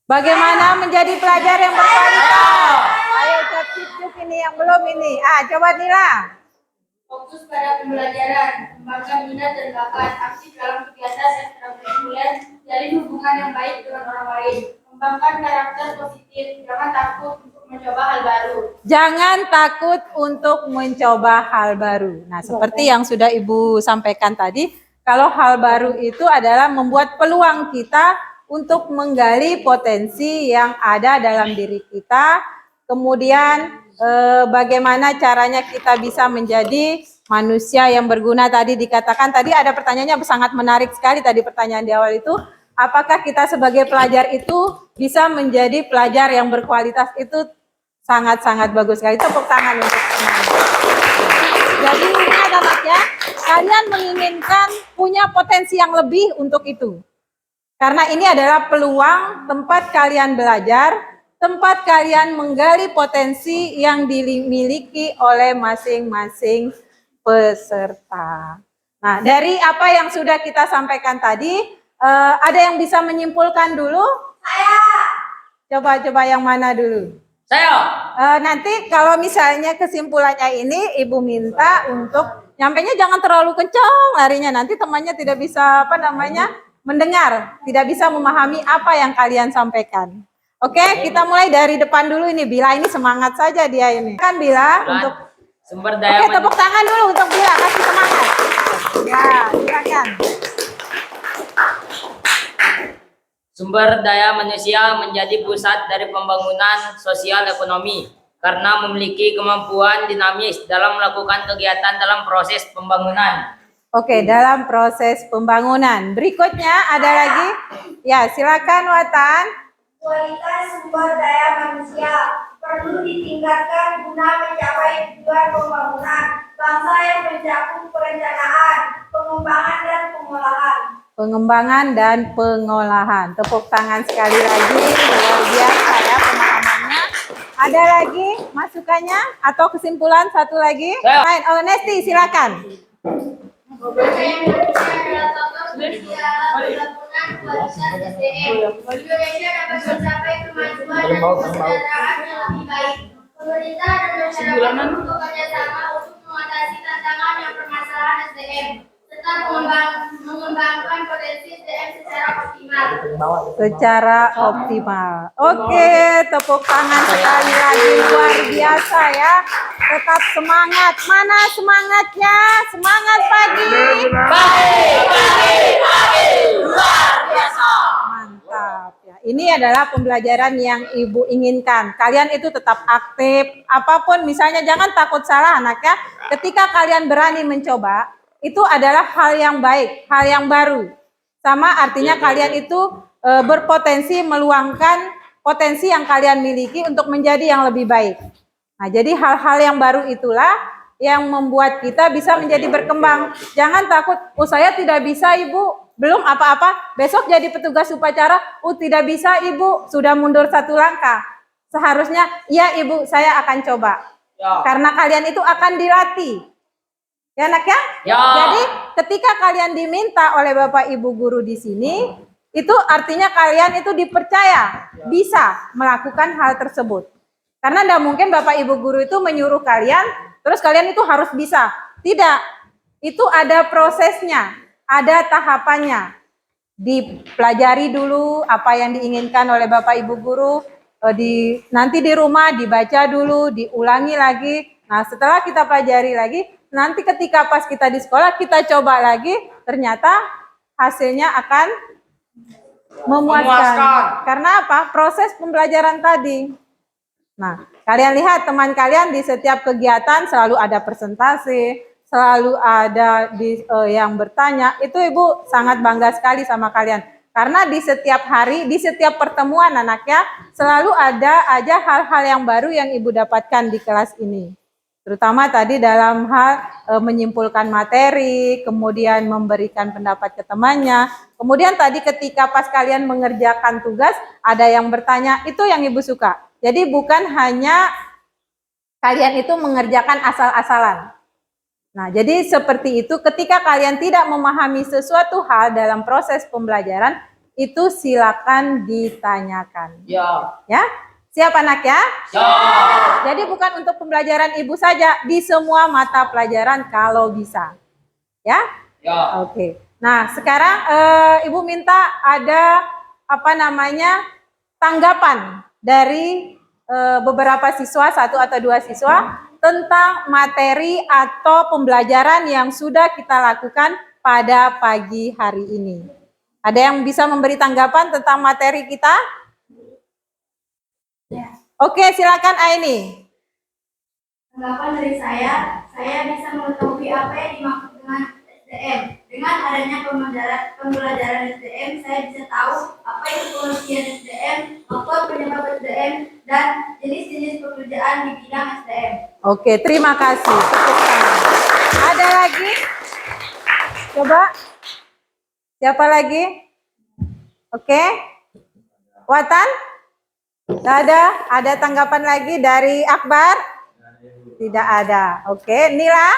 Bagaimana menjadi pelajar yang berkualitas? Ayo cip ini yang belum ini. Coba Nila. Fokus pada pembelajaran, kembangkan minat dan bakat, aktif dalam kegiatan ekstrakurikuler, jalin hubungan yang baik dengan orang lain, kembangkan karakter positif, jangan takut untuk mencoba hal baru. Jangan takut untuk mencoba hal baru. Nah, seperti yang sudah Ibu sampaikan tadi, kalau hal baru itu adalah membuat peluang kita untuk menggali potensi yang ada dalam diri kita, kemudian bagaimana caranya kita bisa menjadi manusia yang berguna. Tadi dikatakan, tadi ada pertanyaannya sangat menarik sekali tadi pertanyaan di awal itu, apakah kita sebagai pelajar itu bisa menjadi pelajar yang berkualitas? Itu sangat-sangat bagus sekali. Tepuk tangan untuk semuanya. Jadi ingat anaknya, kalian menginginkan punya potensi yang lebih untuk itu. Karena ini adalah peluang tempat kalian belajar, tempat kalian menggali potensi yang dimiliki oleh masing-masing peserta. Nah, dari apa yang sudah kita sampaikan tadi, ada yang bisa menyimpulkan dulu? Saya. Coba yang mana dulu? Saya. Nanti kalau misalnya kesimpulannya ini, Ibu minta untuk nyampainya jangan terlalu kencang larinya. Nanti temannya tidak bisa mendengar, tidak bisa memahami apa yang kalian sampaikan. Oke, kita mulai dari depan dulu ini. Bila ini semangat saja dia ini. Kan Bila untuk sumber daya. Oke, tepuk tangan dulu untuk Bila, kasih semangat. Ya, silakan. Sumber daya manusia menjadi pusat dari pembangunan sosial ekonomi karena memiliki kemampuan dinamis dalam melakukan kegiatan dalam proses pembangunan. Oke, dalam proses pembangunan. Berikutnya ada lagi? Ya, silakan Watan. Kualitas sumber daya manusia perlu ditingkatkan guna mencapai tujuan pembangunan bangsa yang mencakup perencanaan, pengembangan dan pengolahan. Pengembangan dan pengolahan. Tepuk tangan sekali lagi, luar biasa ya pemahamannya. Ada lagi masukannya atau kesimpulan satu lagi? Lain. Oh, Nesti silakan. Adalah faktor krusial pembangunan kualitas SDM. Indonesia dapat mencapai kemajuan dan kesejahteraan yang lebih baik. Pemerintah dan masyarakat perlu bekerja sama untuk mengatasi tantangan dan permasalahan SDM serta mengembangkan potensi SDM secara optimal. Oke, tepuk tangan sekali lagi, luar biasa ya. Tetap semangat. Mana semangatnya? Semangat pagi. Pagi. Luar biasa. Mantap ya. Ini adalah pembelajaran yang Ibu inginkan. Kalian itu tetap aktif, apapun misalnya jangan takut salah anak ya. Ketika kalian berani mencoba, itu adalah hal yang baik, hal yang baru. Sama artinya kalian itu berpotensi meluangkan potensi yang kalian miliki untuk menjadi yang lebih baik. Nah, jadi hal-hal yang baru itulah yang membuat kita bisa menjadi berkembang. Jangan takut, oh saya tidak bisa Ibu, belum apa-apa, besok jadi petugas upacara, oh tidak bisa Ibu, sudah mundur 1 langkah. Seharusnya, iya Ibu, saya akan coba. Karena kalian itu akan dilatih. Ya anak ya? Jadi ketika kalian diminta oleh Bapak Ibu guru di sini, itu artinya kalian itu dipercaya bisa melakukan hal tersebut. Karena tidak mungkin Bapak Ibu guru itu menyuruh kalian, terus kalian itu harus bisa. Tidak, itu ada prosesnya, ada tahapannya. Dipelajari dulu apa yang diinginkan oleh Bapak Ibu guru, nanti di rumah dibaca dulu, diulangi lagi. Nah setelah kita pelajari lagi, nanti ketika pas kita di sekolah, kita coba lagi, ternyata hasilnya akan memuaskan. Karena apa? Proses pembelajaran tadi. Nah, kalian lihat teman kalian di setiap kegiatan selalu ada presentasi, selalu ada yang bertanya. Itu Ibu sangat bangga sekali sama kalian. Karena di setiap hari, di setiap pertemuan anaknya, selalu ada aja hal-hal yang baru yang Ibu dapatkan di kelas ini. Terutama tadi dalam hal menyimpulkan materi, kemudian memberikan pendapat ke temannya. Kemudian tadi ketika pas kalian mengerjakan tugas, ada yang bertanya, itu yang Ibu suka. Jadi bukan hanya kalian itu mengerjakan asal-asalan. Nah, jadi seperti itu ketika kalian tidak memahami sesuatu hal dalam proses pembelajaran, itu silakan ditanyakan. Ya? Siap anak ya? Jadi bukan untuk pembelajaran Ibu saja, di semua mata pelajaran kalau bisa. Ya? Oke. Nah, sekarang Ibu minta ada tanggapan dari beberapa siswa, 1 atau 2 siswa tentang materi atau pembelajaran yang sudah kita lakukan pada pagi hari ini. Ada yang bisa memberi tanggapan tentang materi kita? Oke, silakan Aini. Tanggapan dari saya bisa mengetahui apa yang dimaksud dengan SDM. Dengan adanya pembelajaran SDM, saya bisa tahu apa itu pengertian SDM, faktor penyebab SDM, dan jenis-jenis pekerjaan di bidang SDM. Oke, terima kasih. Tepuk tangan. Ada lagi? Coba. Siapa lagi? Oke. Watan? Tidak ada. Ada tanggapan lagi dari Akbar? Tidak ada. Oke, Nila?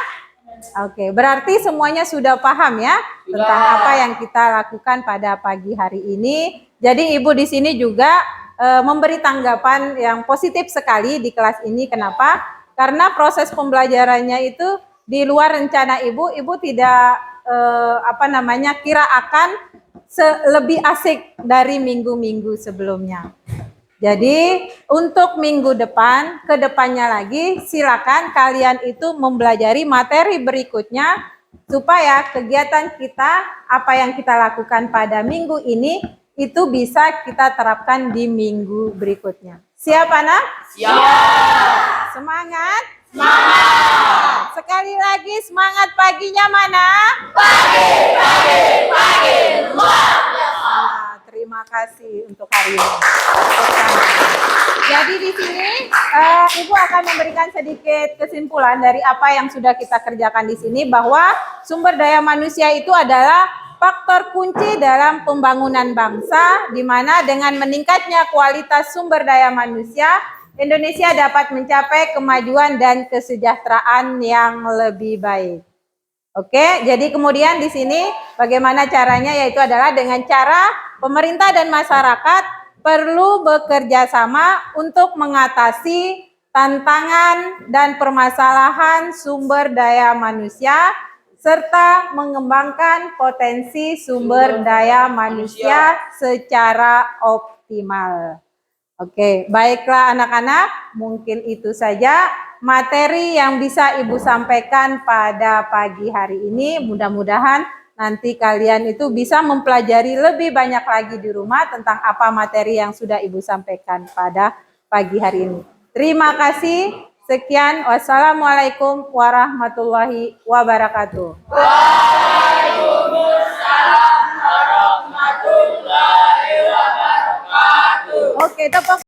Oke, berarti semuanya sudah paham ya tentang apa yang kita lakukan pada pagi hari ini. Jadi Ibu di sini juga memberi tanggapan yang positif sekali di kelas ini. Kenapa? Karena proses pembelajarannya itu di luar rencana Ibu. Ibu tidak kira akan lebih asik dari minggu-minggu sebelumnya. Jadi untuk minggu depan, ke depannya lagi silakan kalian itu mempelajari materi berikutnya supaya kegiatan kita, apa yang kita lakukan pada minggu ini, itu bisa kita terapkan di minggu berikutnya. Siap anak? Siap! Semangat? Semangat! Sekali lagi semangat paginya mana? Pagi! Terima kasih untuk hari ini. Jadi di sini Ibu akan memberikan sedikit kesimpulan dari apa yang sudah kita kerjakan di sini, bahwa sumber daya manusia itu adalah faktor kunci dalam pembangunan bangsa, di mana dengan meningkatnya kualitas sumber daya manusia, Indonesia dapat mencapai kemajuan dan kesejahteraan yang lebih baik. Oke, jadi kemudian di sini bagaimana caranya, yaitu adalah dengan cara pemerintah dan masyarakat perlu bekerja sama untuk mengatasi tantangan dan permasalahan sumber daya manusia serta mengembangkan potensi sumber daya manusia secara optimal. Oke, baiklah anak-anak, mungkin itu saja materi yang bisa Ibu sampaikan pada pagi hari ini. Mudah-mudahan nanti kalian itu bisa mempelajari lebih banyak lagi di rumah tentang apa materi yang sudah Ibu sampaikan pada pagi hari ini. Terima kasih. Sekian. Wassalamualaikum warahmatullahi wabarakatuh. Waalaikumsalam warahmatullahi wabarakatuh. Oke, tepuk